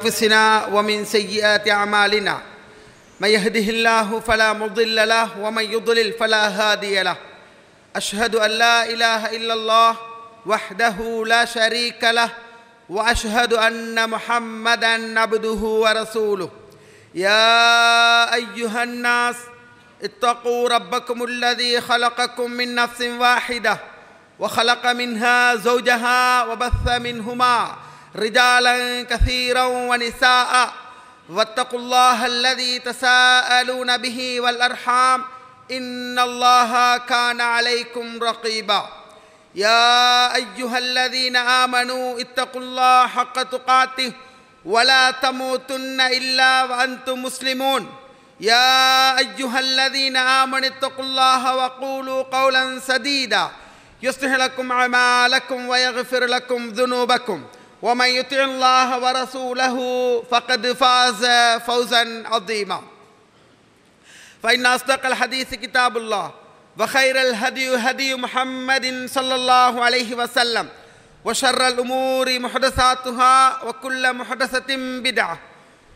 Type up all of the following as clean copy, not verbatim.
أنفسنا ومن سيئات أعمالنا من يهده الله فلا مضل له ومن يضلل فلا هادي له أشهد أن لا إله إلا الله وحده لا شريك له وأشهد أن محمدا عبده ورسوله يا أيها الناس اتقوا ربكم الذي خلقكم من نفس واحدة وخلق منها زوجها وبث منهما رجالا كثيرا ونساء واتقوا الله الذي تساءلون به والأرحام إن الله كان عليكم رقيبا يا أيها الذين آمنوا اتقوا الله حق تقاته ولا تموتن إلا وأنتم مسلمون يا أيها الذين آمنوا اتقوا الله وقولوا قولا سديدا يصلح لكم أعمالكم ويغفر لكم ذنوبكم ومن يطع الله ورسوله فقد فاز فوزا عظيما فإن أصدق الحديث كتاب الله وخير الهدي هدي محمد صلى الله عليه وسلم وشر الأمور محدثاتها وكل محدثة بدعة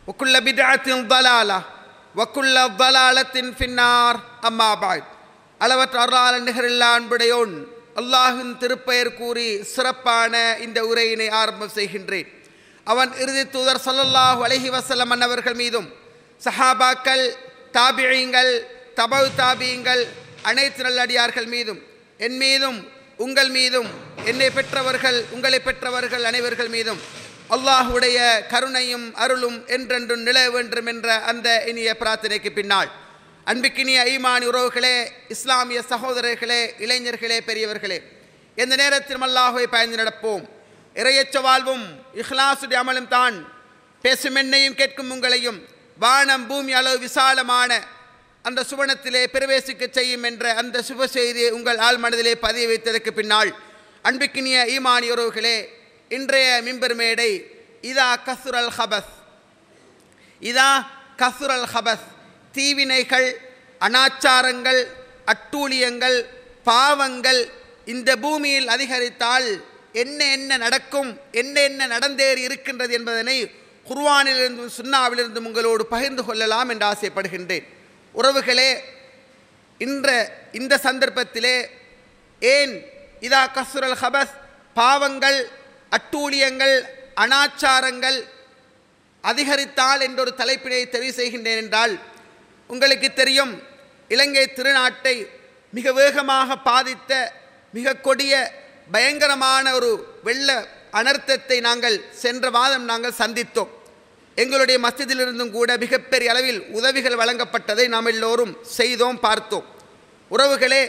وكل بدعة ضلالة وكل ضلالة في النار أما بعد அளவற்ற அருளாளன் நிகரில்லா அன்புடையோன் அல்லாஹின் திருப்பெயர் கூறி சிறப்பான இந்த உரையினை ஆரம்பம் செய்கின்றேன். அவன் இறுதி தூதர் ஸல்லல்லாஹு அலைஹி வஸல்லம் அன்னவர்கள் மீதும் சஹாபாக்கள், தாபிஈங்கள், தபவு தாபிஈங்கள், அனைத்து நல்லடியார்கள் மீதும் என் மீதும் உங்கள் மீதும் என்னை பெற்றவர்கள் உங்களை பெற்றவர்கள் அனைவர்கள் மீதும் அல்லாஹுடைய கருணையும் அருளும் என்றென்றும் நிலவ வேண்டும் என்ற அந்த இனிய பிரார்த்தனைக்கு பின்னால் அன்பிக்கினிய ஈமானி உறவுகளே, இஸ்லாமிய சகோதரர்களே, இளைஞர்களே, பெரியவர்களே, எந்த நேரத்திலும் அல்லாஹ்வை பயந்து நடப்போம். இறையச்ச வாழ்வும் இஹ்லாசுடைய அமலும் தான் பேசும் என்னையும் கேட்கும் உங்களையும் வானம் பூமி அளவு விசாலமான அந்த சுவனத்திலே பிரவேசிக்க செய்யும் என்ற அந்த சுப செய்தியை உங்கள் ஆள் மனதிலே பதிய வைத்ததற்கு பின்னால் அன்பிக்கினிய ஈமானி உறவுகளே, இன்றைய மிம்பர் மேடை இதா கசுரல் ஹபஸ் தீவினைகள், அனாச்சாரங்கள், அட்டூழியங்கள், பாவங்கள் இந்த பூமியில் அதிகரித்தால் என்ன என்ன நடக்கும், என்ன என்ன நடந்தேறி இருக்கின்றது என்பதனை குர்ஆனிலிருந்தும் சுன்னாவிலிருந்தும் உங்களோடு பகிர்ந்து கொள்ளலாம் என்று ஆசைப்படுகின்றேன். உறவுகளே, இந்த சந்தர்ப்பத்திலே ஏன் இதா கசுரல் ஹபஸ் பாவங்கள், அட்டூழியங்கள், அனாச்சாரங்கள் அதிகரித்தால் என்றொரு தலைப்பினை தெரிவு செய்கின்றேன் என்றால், உங்களுக்கு தெரியும், இலங்கை திருநாட்டை மிக வேகமாக பாதித்த மிக கொடிய பயங்கரமான ஒரு வெள்ள அனர்த்தத்தை நாங்கள் சென்ற மாதம் நாங்கள் சந்தித்தோம். எங்களுடைய மஸ்ஜிதிலிருந்தும் கூட மிகப்பெரிய அளவில் உதவிகள் வழங்கப்பட்டதை நாம் எல்லோரும் செய்தோம், பார்த்தோம். உறவுகளே,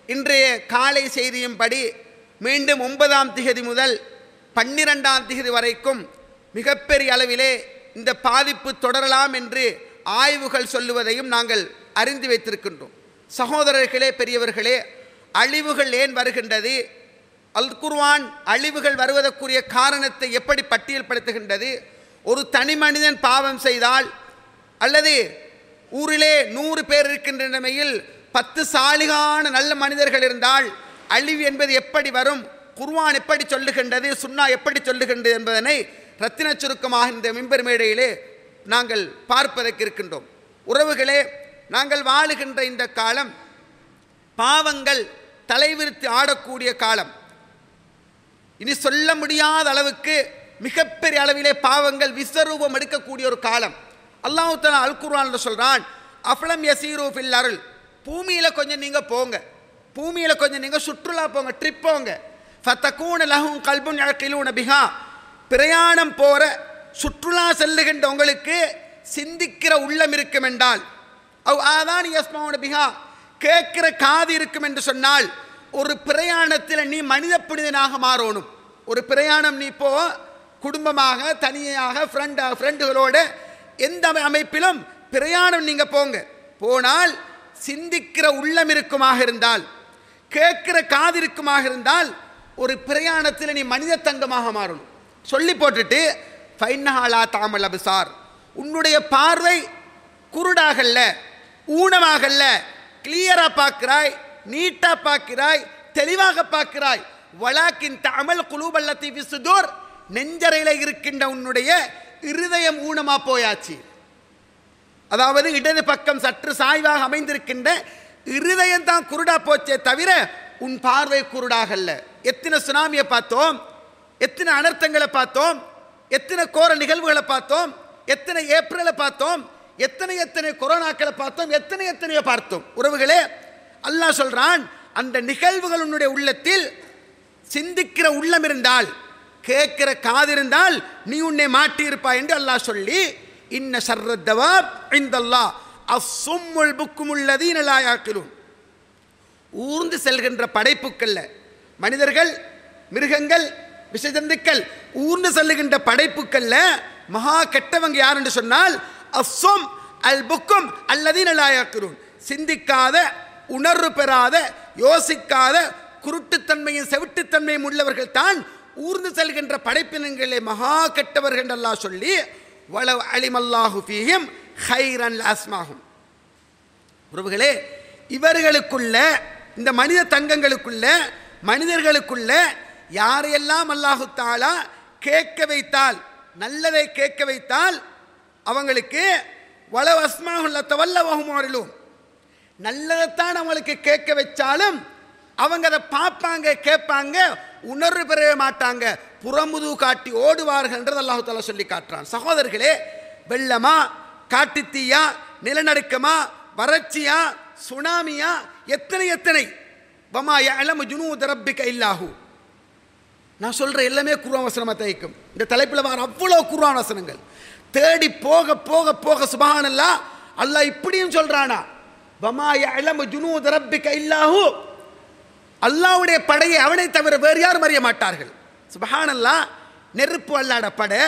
இன்றைய காலை செய்தியும்படி மீண்டும் 9ஆம் திகதி முதல் 12ஆம் திகதி வரைக்கும் மிகப்பெரிய அளவிலே இந்த பாதிப்பு தொடரலாம் என்று ஆய்வுகள் சொல்லுவதையும் நாங்கள் அறிந்து வைத்திருக்கின்றோம். சகோதரர்களே, பெரியவர்களே, அழிவுகள் ஏன் வருகின்றது? அல் குர்ஆன் அழிவுகள் வருவதற்குரிய காரணத்தை எப்படி பட்டியல்படுத்துகின்றது? ஒரு தனி மனிதன் பாவம் செய்தால் அல்லது ஊரிலே 100 பேர் இருக்கின்ற நிலைமையில் 10 சாலிகான நல்ல மனிதர்கள் இருந்தால் அழிவு என்பது எப்படி வரும்? குர்ஆன் எப்படி சொல்லுகின்றது, சுன்னா எப்படி சொல்லுகின்றது என்பதனை ரத்தின சுருக்கமாக இந்த மிம்பர் மேடையிலே நாங்கள் பார்ப்பதற்கு இருக்கின்றோம். உறவுகளே, நாங்கள் வாழுகின்ற இந்த காலம் பாவங்கள் தலைவிரித்து ஆடக்கூடிய காலம். இனி சொல்ல முடியாத அளவுக்கு மிகப்பெரிய அளவிலே பாவங்கள் விஸ்வரூபம் எடுக்கக்கூடிய ஒரு காலம். அல்லாஹ் தஆலா அல் குர்ஆன்ல சொல்றான், அஃபலம் யஸீரு ஃபில் அர்ல், பூமியில கொஞ்சம் நீங்க போங்க, பூமியில கொஞ்சம் நீங்க சுற்றுலா போங்க, ட்ரிப் போங்க. ஃபதகூன லஹும் கல்புன் யஅகிலூன பிஹா, பிரயாணம் போற சுற்றுலா செல்லுகின்ற உங்களுக்கு சிந்திக்கிற உள்ளம் இருக்கும் என்றால், அவ் ஆதான் யஸ்மவுன பிஹா, கேட்கிற காது இருக்கும் என்று சொன்னால், ஒரு பிரயாணத்தில் நீ மனித புனிதனாக மாறணும். ஒரு பிரயாணம் நீ போ, குடும்பமாக, தனியாக, ஃப்ரெண்டுகளோட எந்த அமைப்பிலும் பிரயாணம் நீங்க போங்க. போனால் சிந்திக்கிற உள்ளம் இருக்குமாக இருந்தால், கேட்கிற காது இருக்குமாக இருந்தால், ஒரு பிரயாணத்தில் நீ மனித தங்கமாக மாறணும். சொல்லி போட்டுட்டு ஃபைன்னஹா தாமல் அபிசார், உன்னுடைய பார்வை குருடாகல்ல, ஊனமாகல்ல, கிளியரா பார்க்கிறாய், நீட்டா பார்க்கிறாய், தெளிவாக பார்க்கிறாய். வலாக்கின் தஅமல் குலூபல்லதி ஃபி சுதூர், நெஞ்சறையில் இருக்கின்ற உன்னுடைய இருதயம் ஊனமா போயாச்சு. அதாவது இடது பக்கம் சற்று சாய்வாக அமைந்திருக்கின்ற இருதயம் தான் குருடா போச்சே தவிர உன் பார்வை குருடாகல்ல. எத்தனை சுனாமியை பார்த்தோம், எத்தனை அனர்த்தங்களை பார்த்தோம், எத்தனை கோர நிகழ்வுகளை பார்த்தோம், எத்தனை ஏப்ரலை பார்த்தோம், எத்தனை கொரோனாக்களை பார்த்தோம், எத்தனையோ பார்த்தோம். உறவுகளே, அல்லாஹ் சொல்றான், அந்த நிகழ்வுகள் உன்னுடைய உள்ளத்தில் சிந்திக்கிற உள்ளம் இருந்தால், கேட்கிற காது இருந்தால் நீ உன்னை மாட்டி இருப்பாய் என்று அல்லாஹ் சொல்லி, இன்ன ஷர்ரத்தவாப் இந்தல்லாஹ் அஸ்ஸும்முல் புக்குமுல் லதீன லா யாக்கிலூன். ஊர்ந்து செல்கின்ற படைப்புக்கள்ல மனிதர்கள், மிருகங்கள், விஷஜந்துக்கள் ஊர்ந்து செல்லுகின்ற படைப்புக்கள்ல மகா கெட்டவங்க யார் என்று சொன்னால் அஸ்ஸும் அல் புக்கும் அல்லதீன லா யாக்கிலூன். சிந்திக்காத, உணர்வு பெறாத, யோசிக்காத, குருட்டுத்தன்மையும் செவிட்டுத்தன்மையும் உள்ளவர்கள் தான் ஊர்ந்து செல்கின்ற படைப்பினங்களே மகா கெட்டவர்கள் என்று அல்லாஹ் சொல்லி, வலவ் அலிமல்லாஹு ஃபீஹிம் ஹைரன் அஸ்மாஹும். உறவுகளே, இவர்களுக்குள்ள, இந்த மனித தங்கங்களுக்குள்ள, மனிதர்களுக்குள்ள யாரையெல்லாம் அல்லாஹு தஆலா கேட்க வைத்தால், நல்லதை கேட்க வைத்தால், அவங்களுக்கு வலவ் அஸ்மாஹுல் லதவல்லவஹும் முஅரிலூன், நல்லதைத்தான் அவங்களுக்கு கேட்க வச்சாலும் அவங்க அதை பார்ப்பாங்க, கேட்பாங்க, உணர்வு பெறவே மாட்டாங்க, புறமுது காட்டி ஓடுவார்கள் என்றது அல்லாஹு தஆலா சொல்லி காட்டுறான். சகோதரர்களே, வெள்ளமா, காட்டுத்தீயா, நிலநடுக்கமா, வறட்சியா, சுனாமியா, எத்தனை வமா யஅலமு ஜுனூத ரப்பிக இல்லாஹு. நான் சொல்ற எல்லாமே குர்ஆன் வசனமா தைக்கும். இந்த தலைப்பில் வர அவ்வளவு குர்ஆன் வசனங்கள் தேடி போக போக போக சுப்ஹானல்லாஹ், அல்லாஹ் இப்படியும் சொல்றானா, வமா யஅலமு ஜுனூத ரப்பிக இல்லாஹு, அல்லாஹ்வுடைய படையை அவனை தவிர வேறு யாரும் அறிய மாட்டார்கள். சுப்ஹானல்லாஹ். நெருப்பு அல்லாஹ்ட படை,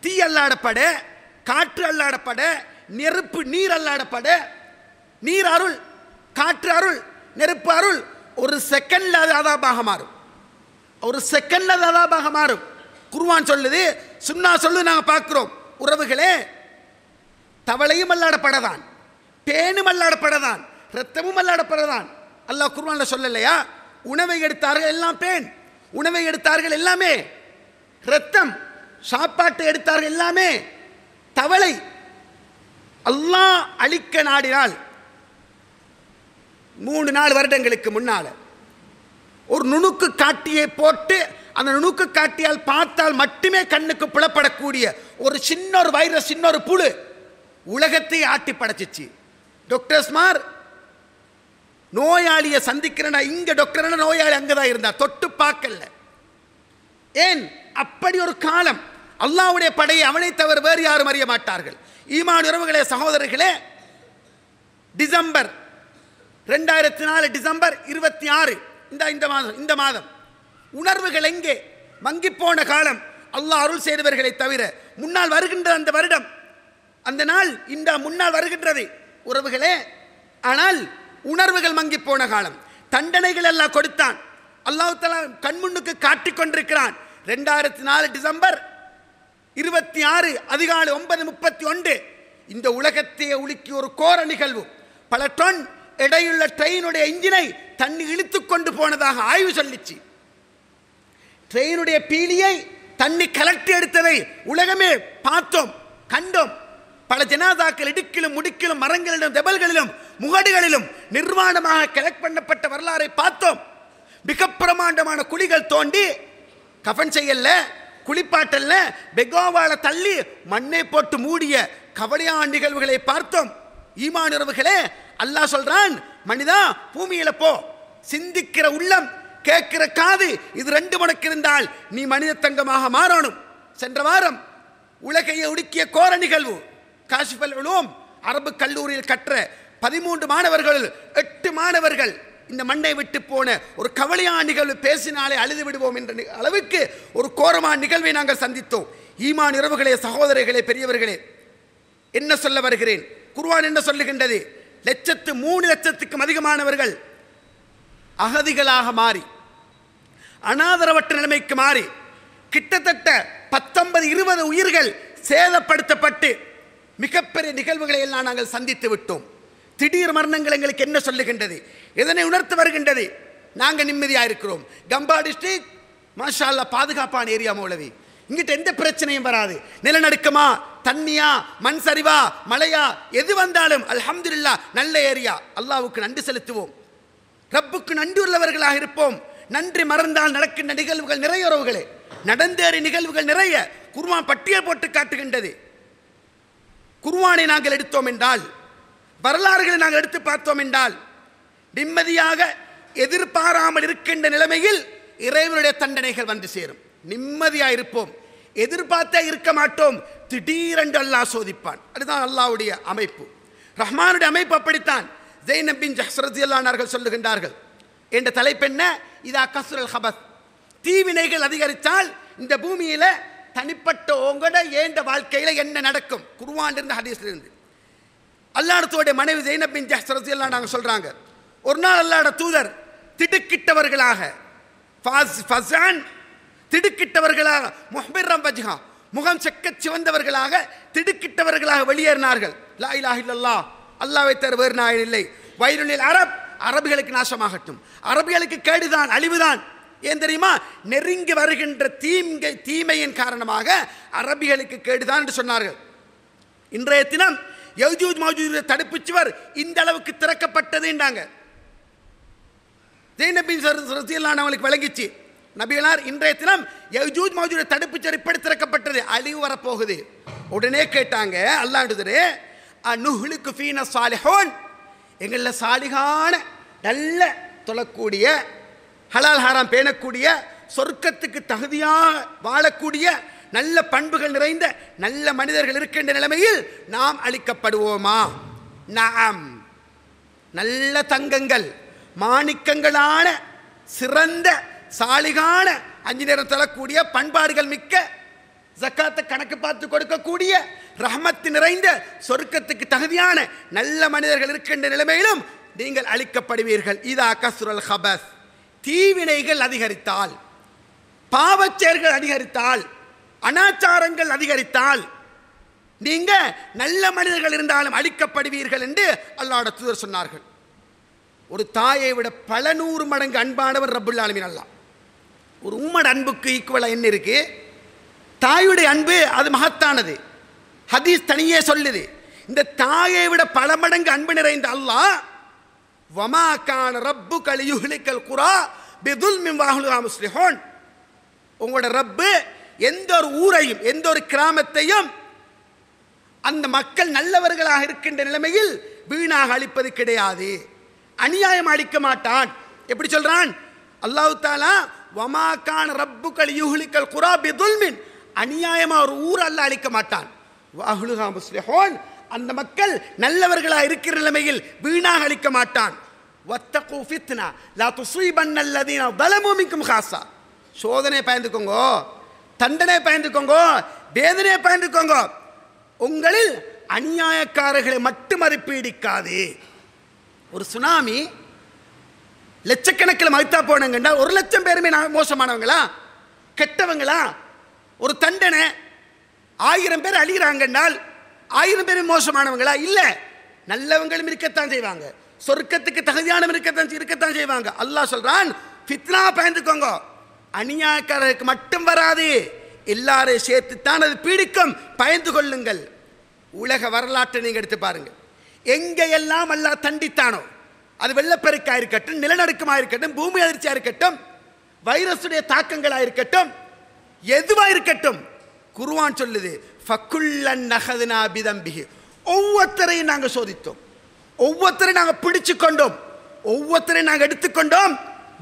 தீ அல்லாஹ்ட படை, காற்று அல்லாஹ்ட படை, நெருப்பு நீர் அல்லாஹ்ட படை. நீர் அருள், காற்று அருள், நெருப்பு அருள். ஒரு செகண்ட்ல அது அதாபாக மாறும், ஒரு செகண்ட்ல அது அதாபாக மாறும். குர்ஆன் சொல்லுது, சுன்னா சொல்லுது, நாங்கள் பார்க்கிறோம். உறவுகளே, தவளையும் அல்லாஹ்ட படைதான், பேனும் அல்லாஹ்ட படைதான், ரத்தமும் அல்லாஹ்ட படைதான். அல்லாஹ் குர்ஆன்ல சொல்லலையா, உணவை எடுத்தார்கள் எல்லாம் பேன், உணவை எடுத்தார்கள் எல்லாமே ரத்தம், சாப்பாட்டை எடுத்தார்கள் எல்லாமே தவளை. அல்லாஹ் அழிக்க நாடினால் 3-4 வருடங்களுக்கு முன்னால ஒரு நுணுக்கு காட்டியை போட்டு, அந்த நுணுக்கு காட்டியால் பார்த்தால் மட்டுமே கண்ணுக்கு புலப்படக்கூடிய ஒரு சின்ன ஒரு வைரஸ், சின்ன ஒரு புழு உலகத்தை ஆட்டி படைச்சிச்சு. டாக்டர்ஸ்மார் நோயாளியை சந்திக்கிறேன்னா, இங்க டாக்டர் நோயாளி அங்கதான் இருந்தார், தொட்டு பார்க்கல. ஏன்? அப்படி ஒரு காலம். அல்லாஹ்வுடைய படையை அவனை தவிர வேறு யாரும் அறிய மாட்டார்கள். ஈமான் உறவுகளே, சகோதரர்களே, டிசம்பர் 2004 டிசம்பர் 26 இந்த மாதம் உணர்வுகள் எங்கே மங்கி போன காலம். அல்லாஹ் அருள் செய்தவர்களை தவிர முன்னால் வருகின்ற அந்த வருடம், அந்த நாள் இந்த முன்னால் வருகின்றது உறவுகளே. ஆனால் உணர்வுகள் மங்கி போன காலம். தண்டனைகள் எல்லாம் கொடுத்தான், அல்லாஹ் தஆலா கண்முன்னுக்கு காட்டிக் கொண்டிருக்கிறான். 2004 டிசம்பர் 26 அதிகாலை 9:31 இந்த உலகத்தையே உலுக்கி ஒரு கோர நிகழ்வு. பல டன் எடையுள்ள ட்ரெயினுடைய இன்ஜினை தண்ணி இழுத்து கொண்டு போனதாக ஆய்வு சொல்லிச்சு. ட்ரெயினுடைய பீலியை தண்ணி கலட்டி எடுத்ததை உலகமே பார்த்தோம், கண்டோம். பல ஜனாதாக்கள் இடுக்கிலும் முடுக்கிலும் மரங்களிலும் தெபல்களிலும் முகடுகளிலும் நிர்வாணமாக கலெக்ட் பண்ணப்பட்ட வரலாறை பார்த்தோம். மிக பிரமாண்டமான குழிகள் தோண்டி கஃன் செய்யல, குளிப்பாட்டல்ல, பெகோவால தள்ளி மண்ணை போட்டு மூடிய கவலையான நிகழ்வுகளை பார்த்தோம். ஈமான் உறவுகளே, அல்லாஹ் சொல்றான், மனிதா பூமியில போ, சிந்திக்கிற உள்ளம், கேட்கிற காது, இது 2 உனக்கு இருந்தால் நீ மனித தங்கமாக மாறணும். சென்ற வாரம் உலகையை உடுக்கிய கோர நிகழ்வு. காஷிஃபுல் உலூம் அரபு கல்லூரியில் கற்ற 13 மாணவர்கள் 8 மாணவர்கள் இந்த மண்ணை விட்டு போன ஒரு கவலையான நிகழ்வு. பேசினாலே அழுது விடுவோம் என்ற அளவுக்கு ஒரு கோரமான நிகழ்வை நாங்கள் சந்தித்தோம். ஈமான் உறவுகளே, சகோதரர்களே, பெரியவர்களே, என்ன சொல்ல வருகிறேன்? குர்ஆன் என்ன சொல்லுகின்றது? 3 லட்சத்துக்கும் அதிகமானவர்கள் அகதிகளாக மாறி, அனாதரவற்ற நிலைமைக்கு மாறி, கிட்டத்தட்ட 19-20 உயிர்கள் சேதப்படுத்தப்பட்டு மிகப்பெரிய நிகழ்வுகளை எல்லாம் நாங்கள் சந்தித்து விட்டோம். திடீர் மரணங்கள் எங்களுக்கு என்ன சொல்லுகின்றது? எதனை உணர்த்து வருகின்றது? நாங்கள் நிம்மதியாக இருக்கிறோம். கம்பா டிஸ்ட்ரிக்ட் மாஷா அல்லாஹ் பாதுகாப்பான ஏரியா மௌலவி. இங்கிட்ட எந்த பிரச்சனையும் வராது. நிலநடுக்கமா, தண்ணியா, மண் சரிவா, மழையா, எது வந்தாலும் அல்ஹம்துலில்லாஹ் நல்ல ஏரியா, அல்லாஹ்வுக்கு நன்றி செலுத்துவோம், ரப்புக்கு நன்றி உள்ளவர்களாக இருப்போம். நன்றி மறந்தால் நடக்கின்ற நிகழ்வுகள் நிறைய உறவுகளே, நடந்தேறிய நிகழ்வுகள் நிறைய. குர்ஆன் பட்டியல் போட்டு காட்டுகின்றது. குர்ஆனை நாங்கள் எடுத்தோம் என்றால், வரலாறுகளை நாங்கள் எடுத்து பார்த்தோம் என்றால், நிம்மதியாக எதிர்பாராமல் இருக்கின்ற நிலைமையில் இறைவனுடைய தண்டனைகள் வந்து சேரும். நிம்மதியாக இருப்போம், எதிர்பார்த்தே இருக்க மாட்டோம், திடீரென்று அல்லாஹ் சோதிப்பான். அதுதான் அல்லாஹ்வுடைய அமைப்பு, ரஹ்மானுடைய அமைப்பு அப்படித்தான். ஸைனப் பின் ஜஹ்ஷ் ரலியல்லாஹு அன்ஹு சொல்லுகின்றார்கள், என்ற தலைப்பெண்ண இதா கஸ்ரல் ஹபத், தீவினைகள் அதிகரித்தால் இந்த பூமியில தனிப்பட்ட உங்களோட ஏண்ட வாழ்க்கையில என்ன நடக்கும்? குர்ஆன்ல இருந்து ஹதீஸ்ல இருந்து. அல்லாஹ்வுடைய மனைவி ஸைனப் பின் ஜஹ்ஷ் ரலியல்லாஹு அன்ஹா சொல்றாங்க, ஒரு நாள் அல்லாஹ்வுடைய தூதர் திடுக்கிட்டவர்களாக, ஃபஸான் திடுக்கிட்டவர்களாக, முஹ்பிரம் வஜ்ஹா முகம் செக்கச் சிவந்தவர்களாக, திடுக்கிட்டவர்களாக வெளியேறினார்கள். லா இலாஹ இல்லல்லாஹ், அல்லாஹ்வை தவிர வேறு நாயன் இல்லை. வைலுலில் அரப், அரபிகளுக்கு நாசமாகட்டும், அரபிகளுக்கு கேடுதான், அழிவுதான். ஏன் தெரியுமா? நெருங்கி வருகின்ற தீமையின் காரணமாக அரபிகளுக்கு கேடுதான் என்று சொன்னார்கள். இன்றைய தினம் யஜூஜ் மஜூஜ் தடுப்பு சுவர் இந்த அளவுக்கு திறக்கப்பட்டது என்றாங்க. ஸைனப் பின் ரலியல்லாஹு அன்ஹா அவங்களுக்கு விளங்கிச்சு, நபிகளார் இன்றைய தினம் யஜூஜ் மஜூஜ் தடுப்பு சுவர் இப்படி திறக்கப்பட்டது, அழிவு வரப்போகுது. உடனே கேட்டாங்க, அல்லாஹ்வுடைய அனுஹ்லிகு ஃபீனா ஸாலிஹூன், எங்கள சாலிகான நல்ல தொழக்கூடிய, ஹலால் ஹராம் பேணக்கூடிய, சொர்க்கத்துக்கு தகுதியாக வாழக்கூடிய, நல்ல பண்புகள் நிறைந்த நல்ல மனிதர்கள் இருக்கின்ற நிலைமையில் நாம் அளிக்கப்படுவோமா? நஅம், நல்ல தங்கங்கள், மாணிக்கங்களான சிறந்த சாலிகான, 5 நேரம் தொழக்கூடிய, பண்பாடுகள் மிக்க, ஜக்காத்தை கணக்கு பார்த்து கொடுக்கக்கூடிய, ரஹ்மத்து நிறைந்த, சொர்க்கத்துக்கு தகுதியான நல்ல மனிதர்கள் இருக்கின்ற நிலைமையிலும் நீங்கள் அளிக்கப்படுவீர்கள். இதா கஸ்ரல் ஹபஸ், தீவினைகள் அதிகரித்தால், பாவச்செயல்கள் அதிகரித்தால், அனாச்சாரங்கள் அதிகரித்தால், நீங்க நல்ல மனிதர்கள் இருந்தாலும் அளிக்கப்படுவீர்கள் என்று அல்லாஹ்வுடைய தூதர் சொன்னார்கள். ஒரு தாயை விட பல 100 மடங்கு அன்பானவர் ரப்புல் ஆலமீன் அல்லாஹ். ஒரு உம்மட அன்புக்கு ஈக்குவலா என்ன இருக்கு? தாயுடைய அன்பு அது மகத்தானது. ஹதீஸ் தனியே சொல்லுது, இந்த தாயை விட பல மடங்கு அன்பு நிறைந்த அல்லாஹ், வமா கான ரப்புக லியுஹ்லிகல் குரா பிதுல்மின் வஅஹ்லுஹா முஸ்லிஹூன், உங்களோட ரப்பு எந்த ஒரு ஊரையும் எந்த ஒரு கிராமத்தையும் அந்த மக்கள் நல்லவர்களாக இருக்கின்ற நிலைமையில் வீணாக அளிப்பது கிடையாது, அநியாயம் அளிக்க மாட்டான். எப்படி சொல்றான் அல்லாஹ் தஆலா? வமா கான ரப்புக லியுஹ்லிகல் குரா பிதுல்மின், அநியாயமா ஒரு ஊர் அல்லாஹ் அளிக்க மாட்டான். வஅஹ்லுஹா முஸ்லிஹூன், அந்த மக்கள் நல்லவர்களாக இருக்கிற நிலைமையில் வீணாக அளிக்க மாட்டான். வத்தகு ஃபித்னா லா துஸீபன்ன அல்லதீன ஸலமு மின்கும் ஹாஸா, சோதனை பயந்துக்கோங்க, தண்டனை பயந்துக்கோங்க, வேதனை பயந்துக்கோங்க, உங்களில் அநியாயக்காரர்களை மட்டும் அது பீடிக்காது. ஒரு சுனாமி லட்சக்கணக்கில் மௌத்தா போனாங்கன்னா 1 லட்சம் பேருமே மோசமானவங்களா, கெட்டவங்களா? ஒரு தண்டனை 1000 பேர் அழிகிறாங்கன்னால் 1000 பேர் மோசமானவங்களா? இல்ல, நல்லவங்களும் இருக்கத்தான் செய்வாங்க, சொர்க்கத்துக்கு தகுதியானவங்க இருக்கத்தான் செய்வாங்க. அல்லாஹ் சொல்றான், ஃபித்னா பயந்துக்கோங்க, அநியாயக்காரருக்கு மட்டும் வராது, எல்லாரையும் சேர்த்துத்தான் அது பீடிக்கும், பயந்து கொள்ளுங்கள். உலக வரலாற்றை நீங்க எடுத்து பாருங்க, எங்கெல்லாம் அல்லாஹ் தண்டித்தானோ, அது வெள்ளப்பெருக்கா இருக்கட்டும், நிலநடுக்கமாக இருக்கட்டும், பூமி அதிர்ச்சியா இருக்கட்டும், வைரஸுடைய தாக்கங்களா இருக்கட்டும், எதுவா இருக்கட்டும், குர்ஆன் சொல்லுது, ஃபகுல்லன் நஹதுனா பிதம்பிஹி, ஒவ்வொருத்தரையும் நாங்கள் சோதித்தோம், ஒவ்வொருத்தரையும் நாங்கள் பிடிச்சு கொண்டோம், ஒவ்வொருத்தரையும் நாங்கள் எடுத்துக்கொண்டோம்,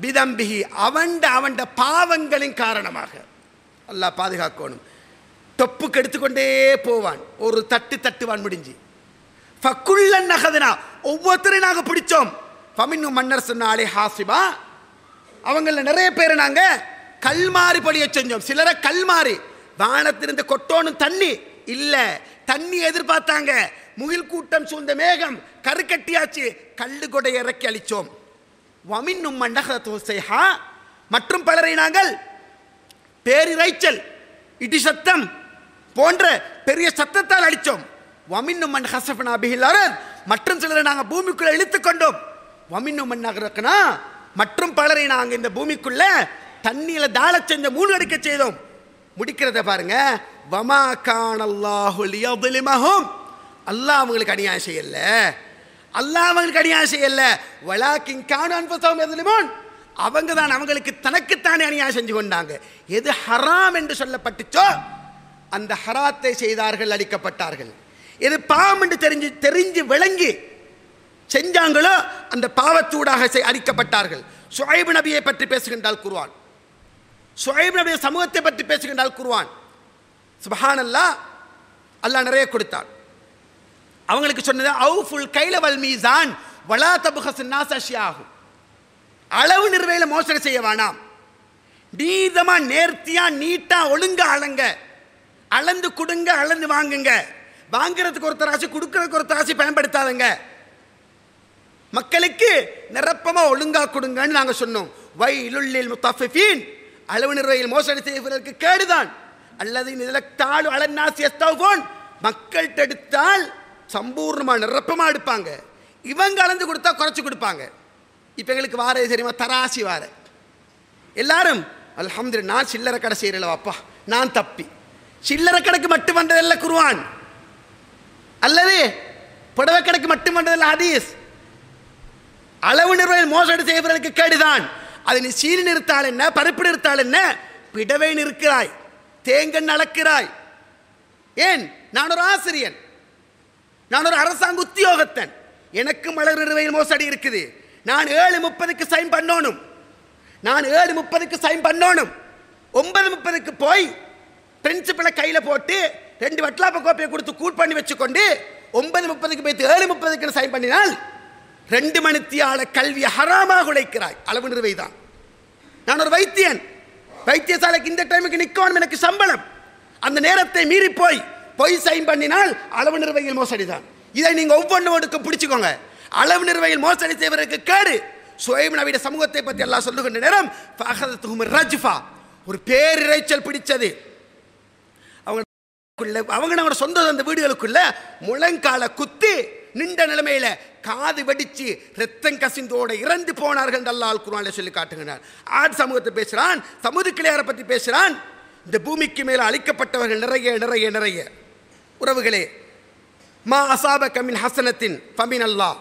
பிதம்பிஹி, அவண்ட பாவங்களின் காரணமாக. அல்லாஹ் பாதுகாக்கணும். தொப்புக்கு எடுத்துக்கொண்டே போவான், ஒரு தட்டுவான் முடிஞ்சு. ஃபகுல்லன் நஹதுனா, ஒவ்வொருத்தரையும் நாங்கள் பிடிச்சோம். ஃபமின்னு மன்னர் சொன்னாலே ஹாசிபா, அவங்கள நிறைய பேரை நாங்கள் கல்மாறி படிய செஞ்சோம். சிலரை கல்மாறி, வானத்திலிருந்து கொட்டோனும் தண்ணி இல்லை, தண்ணி எதிர்பார்த்தாங்க, முகில் கூட்டம் சூழ்ந்த மேகம் கருக்கட்டியாச்சு, கல்லு கொடை இறக்கி அளித்தோம். வமின்னும் மண்டகா, மற்றும் பலரை நாங்கள் பேரிரைச்சல், இடி சத்தம் போன்ற பெரிய சத்தத்தால் அளித்தோம். வமின்னும் மண் ஹசஃபனா பிஹில் அர்த், மற்றும் சிலரை நாங்கள் பூமிக்குள்ள இழுத்துக் கொண்டோம். வமின்னும் மண் நகரக்கனா, மற்றும் பலரை நாங்கள் இந்த பூமிக்குள்ள தண்ணியில தாழ செஞ்ச மூழ்கடிக்க செய்தோம். முடிக்கிறத பாருங்க. வமா கானல்லாஹு லியظلمஹும், அல்லாஹ் அவங்களுக்கு அநியாயம் செய்யல, அல்லாஹ் அவங்களுக்கு அநியாயம் செய்யல. வலாக்கின் கானு அன்ஃபுஸஹும் யظلمூன், அவங்க தான் அவங்களுக்கு தனக்குத்தானே அநியாயம் செஞ்சு கொண்டாங்க. எது ஹராம் என்று சொல்லப்பட்டுச்சோ அந்த ஹராத்தை செய்தார்கள், அழிக்கப்பட்டார்கள். எது பாவம் என்று தெரிஞ்சு விளங்கி செஞ்சாங்களோ அந்த பாவத்தூடாக அழிக்கப்பட்டார்கள். ஷுஐப் நபியை பற்றி பேசுகின்றால் குர்ஆன், ஷுஐப் நபிய சமூகத்தை பற்றி பேசுகின்றால் குர்ஆன். சுப்ஹானல்லாஹ், அல்லாஹ் நிறைய கொடுத்தான். அவங்களுக்கு சொன்னது அவுஃபுல் கைல வல் மீசான் வலா தப்கஸுன் நாஸ் அஷ்யாஹும், அளவு நிர்வையில் மோசடி செய்ய வேணாம், நீதமா நேர்த்தியா நீட்டா ஒழுங்கா அளங்க, அளந்து கொடுங்க, அளந்து வாங்குங்க. வாங்குறதுக்கு ஒரு தராசி, கொடுக்கறதுக்கு ஒரு தராசி பயன்படுத்தாதுங்க. மக்களுக்கு நிரப்பமா ஒழுங்கா கொடுங்கன்னு நாங்க சொன்னோம். வைலுல்லில் முத்தஃபிஃபீன், அளவு நிர்வையில் மோசடி செய்வதற்கு கேடுதான். அல்லது நிலத்தாழ் அலன்னாசி யஸ்தௌஃபூன், மக்கள்கிட்ட எடுத்தால் சம்பூர்ணமா நிரப்பமா எடுப்பாங்க, இவங்க அளந்து கொடுத்தா குறைச்சு கொடுப்பாங்க. இப்போ எங்களுக்கு வார தெரியுமா, தராசி வார எல்லாரும் அல்ஹம்துலில்லாஹ். நான் சில்லறை கடை செய்யறல வாப்பா, நான் தப்பி சில்லறை கடைக்கு மட்டும் வந்ததல்ல குர்ஆன், அல்லது புடவை கடைக்கு மட்டும் வந்ததல்ல ஹதீஸ். அளவு நிர்வையில் மோசடி செய்வதற்கு கேடுதான். அது நீ சீனி நிறுத்தால் என்ன, பருப்பு நிறுத்தால் என்ன, பிடவை நிற்கிறாய், தேங்கன் அளக்கிறாய். ஏன்? நான் ஒரு ஆசிரியன், நான் ஒரு அரசாங்க உத்தியோகத்தன், எனக்கும் அளவு நிர்வையில் மோசடி இருக்குது. நான் 7:30க்கு சைன் பண்ணணும், நான் 7:30க்கு சைன் பண்ணணும். 9:30க்கு போய் பிரின்சிபலை கையில் போட்டு 2 வட்லாப்ப கோப்பையை கொடுத்து கூட் பண்ணி வச்சுக்கொண்டு 9:30க்கு போய் 7:30க்கு சைன் பண்ணினால் 2 மணித்தியால கல்வியை ஹராமாக உழைக்கிறாய். அளவு நிர்வை தான். நான் ஒரு வைத்தியன், வைத்தியசாலைக்கு இந்த டைமுக்கு நிற்கணும், எனக்கு சம்பளம். அந்த நேரத்தை மீறி போய் சைன் பண்ணினால் அளவு நிர்வையில் மோசடி தான். இதை நீங்க ஒவ்வொன்றுக்கும் பிடிச்சுக்கோங்க. அளவு நிர்வையில் மோசடி செய்வதற்கு கேடு. ஷுஐப் நபியுடைய சமூகத்தை பற்றி அல்லாஹ் சொல்லுகின்ற நேரம் ஃபஅஹதத்துஹும் ரஜ்ஃபா, ஒரு பேரிரைச்சல் பிடிச்சது. அவங்க நம்ம சொந்த அந்த வீடுகளுக்குள்ள முழங்கால குத்தி நின்ற நிலைமையில காது வெடிச்சு ரத்தம் கசிந்தோட இறந்து போனார்கள் என்று அல்லாஹ் குர்ஆனிலே சொல்லி காட்டுகிறார். ஆட் சமூகத்தை பேசுறான், சமூகக்கிளையாரை பற்றி பேசுறான். இந்த பூமிக்கு மேல அழிக்கப்பட்டவர்கள் நிறைய நிறைய நிறைய. உறவுகளே, மா அஸாபக மின் ஹஸனத்தின் ஃபமின் அல்லாஹ்,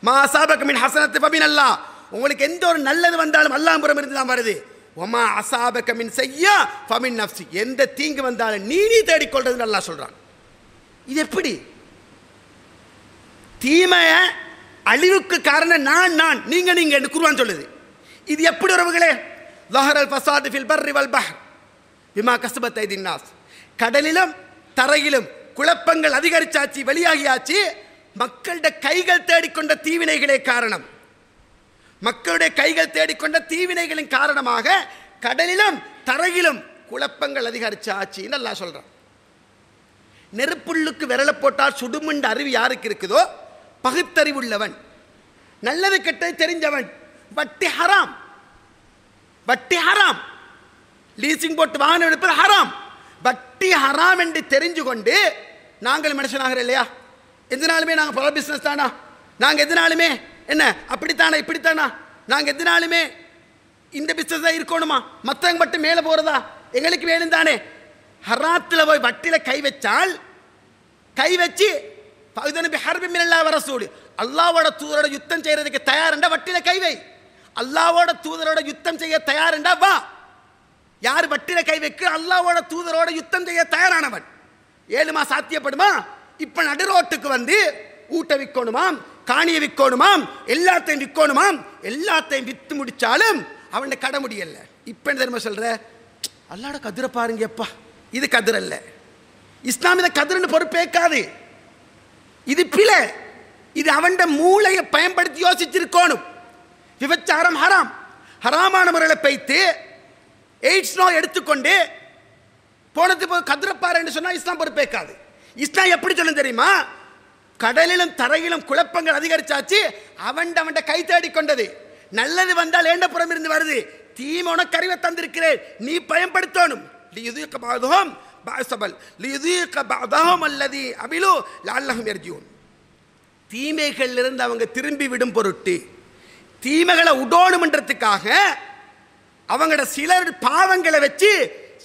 மா அஸாபக மின் ஹஸனத்தின் ஃபமின் அல்லாஹ். உங்களுக்கு எந்த ஒரு நல்லது வந்தாலும் அல்லாஹ் புறம் இருந்து தான் வருது. ஒமா அஸாபக மின் ஸய்யா ஃபமின் நஃப்ஸி, எந்த தீங்கு வந்தாலும் நீ தேடிக்கொள்றதுன்னு அல்லாஹ் சொல்றான். இது எப்படி? தீமைய அழிவுக்கு காரணம் நான் நீங்க என்று குர்ஆன் சொல்லுது. இது எப்படி உறவுகளே? ظهر الفساد في البر والبحر بما كسبت ايدي الناس, கடலிலும் தரையிலும் குழப்பங்கள் அதிகரிச்சாச்சு, வெளியாகியாச்சு. மக்களுடைய கைகள் தேடிக்கொண்ட தீவினைகளே காரணம். மக்களுடைய கைகள் தேடிக்கொண்ட தீவினைகளின் காரணமாக கடலிலும் தரையிலும் குழப்பங்கள் அதிகரிச்சாச்சு அல்லாஹ் சொல்றான். நெருப்புள்ளுக்கு விரல போட்டால் சுடுமுண்ட அறிவு யாருக்கு இருக்குதோ பகுத்தறிவுள்ளவன், நல்லது கெட்டது தெரிஞ்சவன். வட்டி ஹராம், வட்டி ஹராம், லீசிங் போட்டு வாகனம் எடுப்பது ஹராம். வட்டி ஹராம் என்று தெரிஞ்சு கொண்டு நாங்கள் மனுஷனாகிற இல்லையா? எதனாலுமே நாங்கள் பல பிஸ்னஸ் தானா, நாங்கள் எதனாலுமே என்ன அப்படித்தானா இப்படித்தானா, நாங்கள் எதனாலுமே இந்த பிஸ்னஸ் தான் இருக்கணுமா, மற்றவங்க மட்டும் மேலே போகிறதா, எங்களுக்கு வேணும் தானே. ஹராத்தில் போய் வட்டியில் கை வச்சால், கை வச்சு அல்லாவோட தூதரோட யுத்தம் செய்யறதுக்கு தயார்ண்டா வட்டியில கை வை. அல்லாவோட தூதரோட யுத்தம் செய்ய தயார்ண்டா வா. யார் வட்டியில கை வைக்க அல்லாவோட தூதரோட யுத்தம் செய்ய தயாரானவன். 7 மாசம் சாத்தியப்படுமா? இப்ப நடுரோட்டுக்கு வந்து ஊட்ட விற்கணுமாம், காணியை விற்கணுமாம், எல்லாத்தையும் விற்கணுமாம். எல்லாத்தையும் வித்து முடிச்சாலும் அவன் கடை முடியல. இப்ப என்ன தெரியுமா சொல்ற? அல்லாட கதிரை பாருங்கப்பா, இது கதிர் அல்ல. இஸ்லாம் இதை கதிர்னு பொறுப்பேற்காது. இது பிழை. இது அவன் மூளையை பயன்படுத்தி யோசிச்சிருக்கணும். விபச்சாரம் ஹராம், ஹராமான முறையில் பைத்து எய்ட்ஸ் நோய் எடுத்துக்கொண்டு போனது போய் கதிரப்பாரு என்று சொன்னா இஸ்லாம் பொறுப்பேற்காது. இஸ்லாம் எப்படி சொல்லும் தெரியுமா? கடலிலும் தரையிலும் குழப்பங்கள் அதிகரிச்சாச்சு, அவன் கை தேடி கொண்டது. நல்லது வந்தால் ஏண்ட புறம் இருந்து வருது, தீமை உனக்கு அறிவை தந்திருக்கிறேன், நீ பயன்படுத்தணும். தீமைகள் இருந்து அவங்க திரும்பி விடும் பொருட்டு, தீமைகளை உடோணுமன்றதுக்காக அவங்களோட சிலர் பாவங்களை வச்சு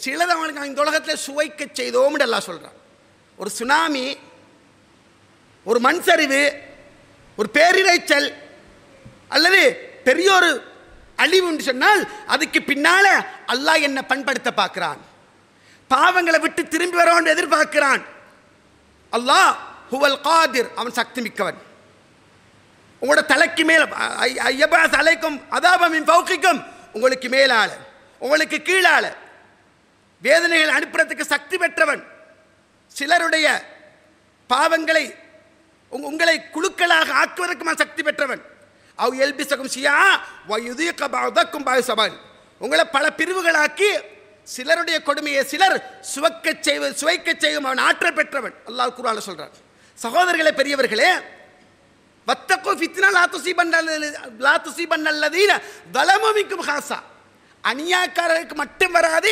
சிலது அவனுக்கு இந்த உலகத்தில் சுவைக்க செய்தோம்னு எல்லாம் சொல்கிறான். ஒரு சுனாமி, ஒரு மண் சரிவு, ஒரு பேரிரைச்சல் அல்லது பெரிய ஒரு அழிவுன்னு சொன்னால் அதுக்கு பின்னால அல்லாஹ் என்ன பண்படுத்த பார்க்கிறான். பாவங்களை விட்டு திரும்பி வரோன்னு எதிர்பார்க்கிறான். அல்லாஹ் ஹுவல் காதிர், அவன் சக்தி மிக்கவன். உங்களோட தலைக்கு மேல ஐயபாஸ் அலைக்கும் அதாபமின் பௌக்கிக்கும், உங்களுக்கு மேலால உங்களுக்கு கீழால வேதனைகள் அனுப்புறதுக்கு சக்தி பெற்றவன். சிலருடைய பாவங்களை உங்களை குழுக்களாக ஆக்குவதற்கு சக்தி பெற்றவன். அவ் எல்பிசகும் சியா வயுதீக பஅதக்கும் பஅஸபன், உங்களை பல பிரிவுகளாக்கி சிலருடைய கொடுமையை சிலர் சுவைக்க செய்யும் அவன் ஆற்றல் பெற்றவன். அல்லாஹ் குர்ஆன்ல சொல்றான். சகோதரர்களே, பெரியவர்களே, வத்தகு ஃபித்னா லா துஸீபன்னல்லதீன ஸலமு மின்கும் ஹாஸா, அநியாயக்காரருக்கு மட்டும் வராது,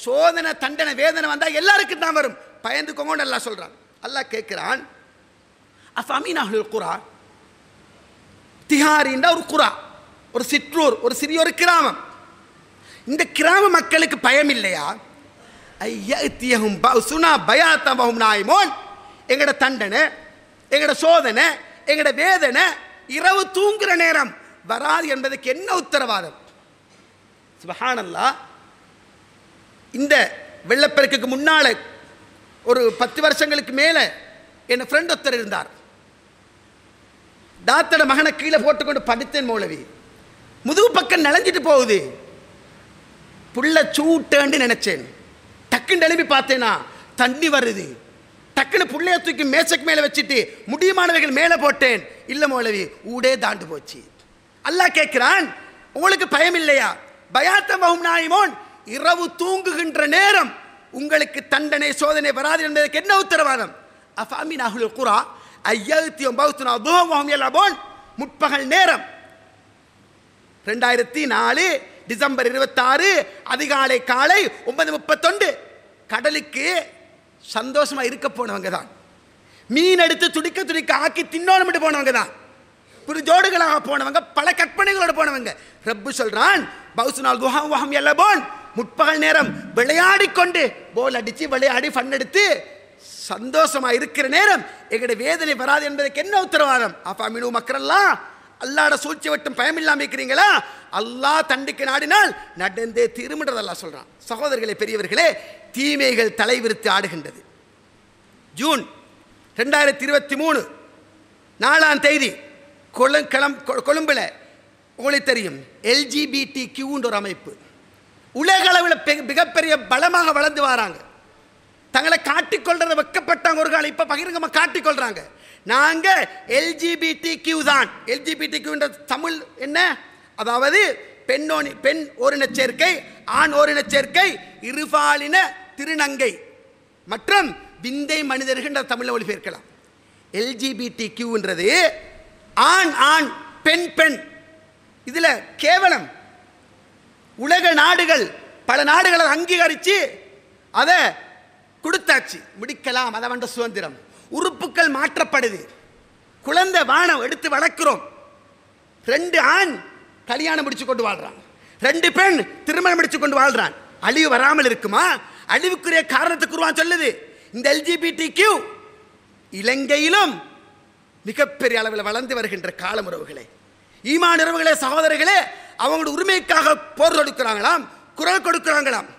சோதனை தண்டனை வேதனை வந்தால் எல்லாருக்கும் தான் வரும், பயந்துக்கோங்கன்னு அல்லாஹ் சொல்றான். அல்லாஹ் கேட்கிறான், அஃபஅமீன அஹ்லுல் குரா, திஹாரின்ற ஒரு குரா, ஒரு சிற்றூர், ஒரு சிறிய ஒரு கிராமம். இந்த கிராம மக்களுக்கு பயம் இல்லையா? ஐயத்தியஹும் பஅஸுனா பயாத்தன் வஹும் நாயிமூன், எங்கட தண்டனை, எங்கட சோதனை, எங்கட வேதனை இரவு தூங்குற நேரம் வராது என்பதற்கு என்ன உத்தரவாதம்? சுப்ஹானல்லாஹ். இந்த வெள்ளப்பெருக்குக்கு முன்னால ஒரு 10 வருஷங்களுக்கு மேலே என் ஃப்ரெண்ட் ஒருத்தர் இருந்தார். டாத்தோட மகனை கீழே போட்டுக்கொண்டு படித்தேன் மௌலவி, முதுகு பக்கம் நனைஞ்சிட்டு போகுது, புள்ள சூட்டேன்னு நினைச்சேன். டக்குன்னு எழுப்பி பார்த்தேனா தண்ணி வருது. டக்குன்னு புள்ளைய தூக்கி மேசைக்கு மேலே வச்சுட்டு முடியுமானவர்கள் மேலே போட்டேன். இல்லை மௌலவி, ஊடே தாண்டு போச்சு. அல்லாஹ் கேட்கிறான், உங்களுக்கு பயம் இல்லையா? பயாத்தன் வஹும் நாயிமூன், இரவு தூங்குகின்ற நேரம் உங்களுக்கு தண்டனை சோதனை வராது என்பதற்கு என்ன உத்தரவாதம்? அஃபஅமின அஹ்லுல் குரா ஐயத்தியும் பௌத்துனா துஹும் வஹும் யலபூன், முற்பகல் நேரம் 2004 டிசம்பர் 26 அதிகாலை காலை 9:31 கடலுக்கு சந்தோஷமா இருக்க போனவங்க தான். மீன் எடுத்து துடிக்க துடிக்க ஆக்கி தின்னோன்னு போனவங்க தான். புரிஜோடுகளாக போனவங்க, பல கற்பனைகளோடு போனவங்க. ரப்பு சொல்றான், பௌசுனால் துஹும் வஹும் யலபூன், முற்பகல் நேரம் விளையாடிக்கொண்டு போல் அடிச்சு விளையாடி ஃபன் எடுத்து சந்தோஷமா இருக்கிற நேரம் எங்கட வேதனை வராது என்பதற்கு என்ன உத்தரவாதம்? அஃபஅமினு மக்ரல்லாஹ், அல்லாஹ்ட சூழ்ச்சி விட்டும் பயம் இல்லாமல் இருக்கிறீங்களா? அல்லாஹ் தண்டிக்க நாடினால் நடந்தே திரும்பின்றது அல்லாஹ் சொல்றான். சகோதரர்களே, பெரியவர்களே, தீமைகள் தலைவிரித்து ஆடுகின்றது. ஜூன் 2023 4ஆம் தேதி கொழும்புல உங்களுக்கு தெரியும் LGBTQ ஒரு அமைப்பு உலக அளவில் மிகப்பெரிய பலமாக வளர்ந்து வராங்க. தங்களை காட்டிக்கொள்றத வெக்கப்பட்டாங்க ஒரு காலம், இப்ப பகிரங்கமாக காட்டிக்கொள்றாங்க. நாங்க LGBTQ தான். LGBTQ என்ற தமிழ் என்ன? அதாவது பெண் ஓரின சேர்க்கை, ஆண் ஓரின சேர்க்கை, இருபாலின திருநங்கை மற்றும் விந்தை மனிதர்கள் என்ற தமிழ் மொழிபெயர்க்கலாம். LGBTQன்றது ஆண் ஆண் பெண் பெண். இதுல கேவலம் உலக நாடுகள் பல நாடுகளை அங்கீகரித்து அதை கொடுத்தாச்சு, முடிக்கலாம், அதை வந்த சுதந்திரம். உறுப்புகள் மாற்றப்படுது, குழந்தை வானம் எடுத்து வளர்க்கிறோம். 2 ஆண் கல்யாணம் முடிச்சு கொண்டு வாழ்றான், 2 பெண் திருமணம் முடிச்சு கொண்டு வாழ்றான். அழிவு வராமல் இருக்குமா? அழிவுக்குரிய காரணத்துக்கு குர்ஆன் சொல்லுது. இந்த LGBTQ இலங்கையிலும் மிகப்பெரிய அளவில் வளர்ந்து வருகின்ற காலம் உறவுகளே, ஈமான் உறவுகளே, சகோதரர்களே, அவங்களோட உரிமைக்காக போர் தொடுக்கிறாங்களாம், குரல் கொடுக்கிறாங்களாம்.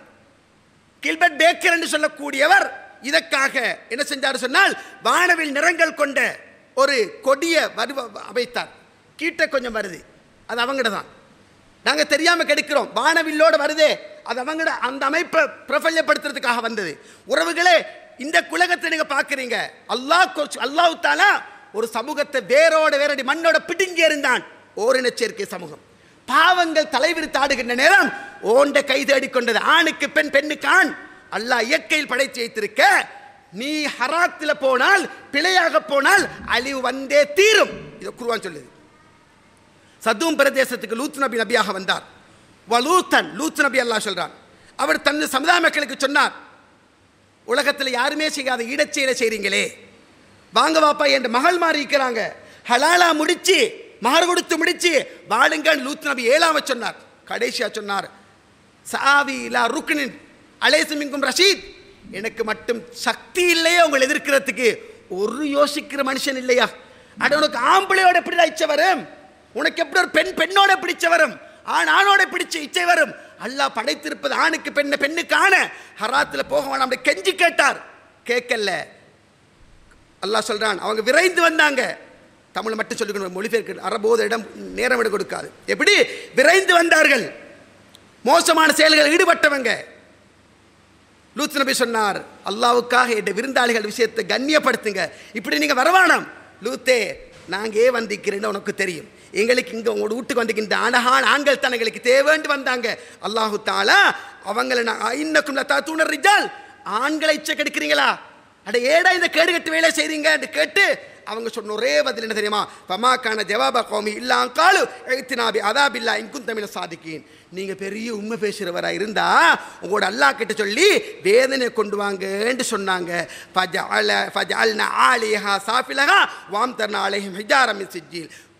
கில்பர்ட் பேக்கர் என்று சொல்லக்கூடியவர் இதற்காக என்ன செஞ்சார் சொன்னால், வானவில் நிறங்கள் கொண்ட ஒரு கொடிய அமைத்தார். கீட்ட கொஞ்சம் வருது, அது அவங்கட தான், நாங்கள் தெரியாமல் கெடுக்கிறோம். வானவில்லோடு வருதே, அது அவங்கட அந்த அமைப்பை பிரபல்யப்படுத்துறதுக்காக வந்தது. உறவுகளே, இந்த குலகத்தை நீங்க பார்க்குறீங்க. அல்லாஹ் தஆலா ஒரு சமூகத்தை வேரோட வேரடி மண்ணோட பிடுங்கி எறிந்தான். ஓரின சேர்க்கை சமூகம் பாவங்கள் தலைவிரித்து ஆடுகின்ற நேரம் ஓண்ட கை தேடிக்கொண்டது. ஆணுக்கு பெண், பெண்ணுக்கு ஆண். அல்லாஹ் இயற்கையில் படைத்து வைத்திருக்க, நீ ஹராத்தில் போனால், பிழையாக போனால் அழிவு வந்தே தீரும். இதை குர்ஆன் சொல்லுது. சதூம் பிரதேசத்துக்கு லூத் நபி நபியாக வந்தார். லூத் நபி அல்லாஹ் சொல்றான், அவர் தன் சமுதாய மக்களுக்கு சொன்னார், உலகத்தில் யாருமே செய்யாத ஈடச்செயலை செய்றீங்களே, வாங்க வாப்பா என்ற மகள் மாறி இருக்கிறாங்க, ஹலாலா முடிச்சு மகர் கொடுத்து முடிச்சு வாழுங்கள். லூத் நபி 7ஆம் சொன்னார். கடைசியா சொன்னார், சாவி இலா ருக்னின், அலைசுமிங்கும் ரஷீத், எனக்கு மட்டும் சக்தி இல்லையே உங்களை எதிர்க்கிறதுக்கு. ஒரு யோசிக்கிற மனுஷன் இல்லையா? அட உனக்கு ஆம்பளையோட எப்படி இச்சை வரும்? உனக்கு எப்படி ஒரு பெண்ணோட எப்படி இச்சை வரும்? ஆணோட பிடிச்ச இச்சை வரும்? அல்லாஹ் படைத்திருப்பது ஆணுக்கு பெண்ணை, பெண்ணுக்கு ஆண. ஹராத்தில் போக வேணாம் கெஞ்சி கேட்டார், கேட்கல. அல்லாஹ் சொல்றான் அவங்க விரைந்து வந்தாங்க. தமிழ் மட்டும் சொல்லிக்கணும், மொழிபெயர்க்க அரபோத இடம் நேரம் விட கொடுக்காது. எப்படி விரைந்து வந்தார்கள்? மோசமான செயல்களில் ஈடுபட்டவங்க. லூத் நபி சொன்னார், அல்லாவுக்காக என் விருந்தாளிகள் விஷயத்தை கண்ணியப்படுத்துங்க, இப்படி நீங்க வரவானாம். லூத்தே, நாங்க ஏன் வந்திருக்கிறேன்னு உனக்கு தெரியும், எங்களுக்கு இங்க உங்களோட வீட்டுக்கு வந்திருக்கின்ற அழகான ஆண்கள் தான் எங்களுக்கு தேவைன்னு வந்தாங்க. அல்லாஹு தாலா அவங்களை இன்னக்கும் லதாத்தூன ரிஜால், ஆண்களை இச்சை கெடுக்கிறீங்களா? அட ஏடா இந்த கேடு கட்டு வேலை செய்றீங்க கேட்டு அவங்க சொன்ன ஒரே பதில் என்ன தெரியுமா? பமாக்கான ஜவாப கௌமி இல்லாம் காலு எழுத்தினாபி அதாபில்லா இன்கும் தமிழ சாதிக்கேன். நீங்க பெரிய உண்மை பேசுறவராக இருந்தா உங்களோட அல்லாஹ் கிட்ட சொல்லி வேதனை கொண்டு வாங்கன்னு சொன்னாங்க.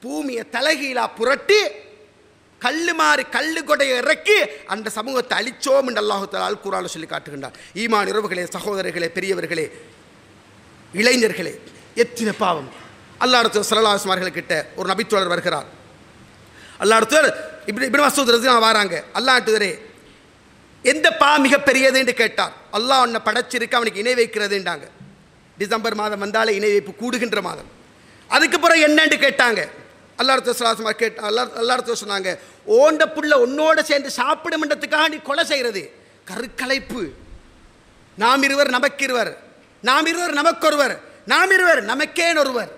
பூமியை தலைகீழா புரட்டி கல்லு மாறி கல்லு கொடையை இறக்கி அந்த சமூகத்தை அழிச்சோம் என்று அல்லாஹு தஆலா அல் குர்ஆனில் சொல்லி காட்டுகின்றார். ஈமான் உறவுகளே, சகோதரர்களே, பெரியவர்களே, இளைஞர்களே, எத்தனை பாவம். அல்லாஹ் ரசூல் ஸல்லல்லாஹு அலைஹி வஸல்லம் கிட்ட ஒரு நபித்தோழர் வருகிறார். அல்லாஹ் ரசூல் இப்னு மஸ்ஊத் ரலியல்லாஹு வராங்க. அல்லாஹ் தூதரே, எந்த பாவம் மிக பெரியது என்று கேட்டார். அல்லாஹ் உன்னை படைச்சிருக்க, அவனுக்கு இணை வைக்கிறதுன்றாங்க. டிசம்பர் மாதம் வந்தாலே இணை வைப்பு கூடுகின்ற மாதம். அதுக்கு பிறகு என்னன்னு கேட்டாங்க. அல்லாஹ் ரசூல் ஸல்லல்லாஹு அலைஹி வஸல்லம் அல்லாஹ் ரசூல் சொன்னாங்க, ஓண்ட புள்ள உன்னோட சேர்ந்து சாப்பிடுமன்றதுக்காக நீ கொலை செய்கிறது கருக்கலைப்பு. நாம் இருவர் நமக்கிருவர், நாம் இருவர் நமக்கொருவர், நாம் இருவர் நமக்கேன் ஒருவர்.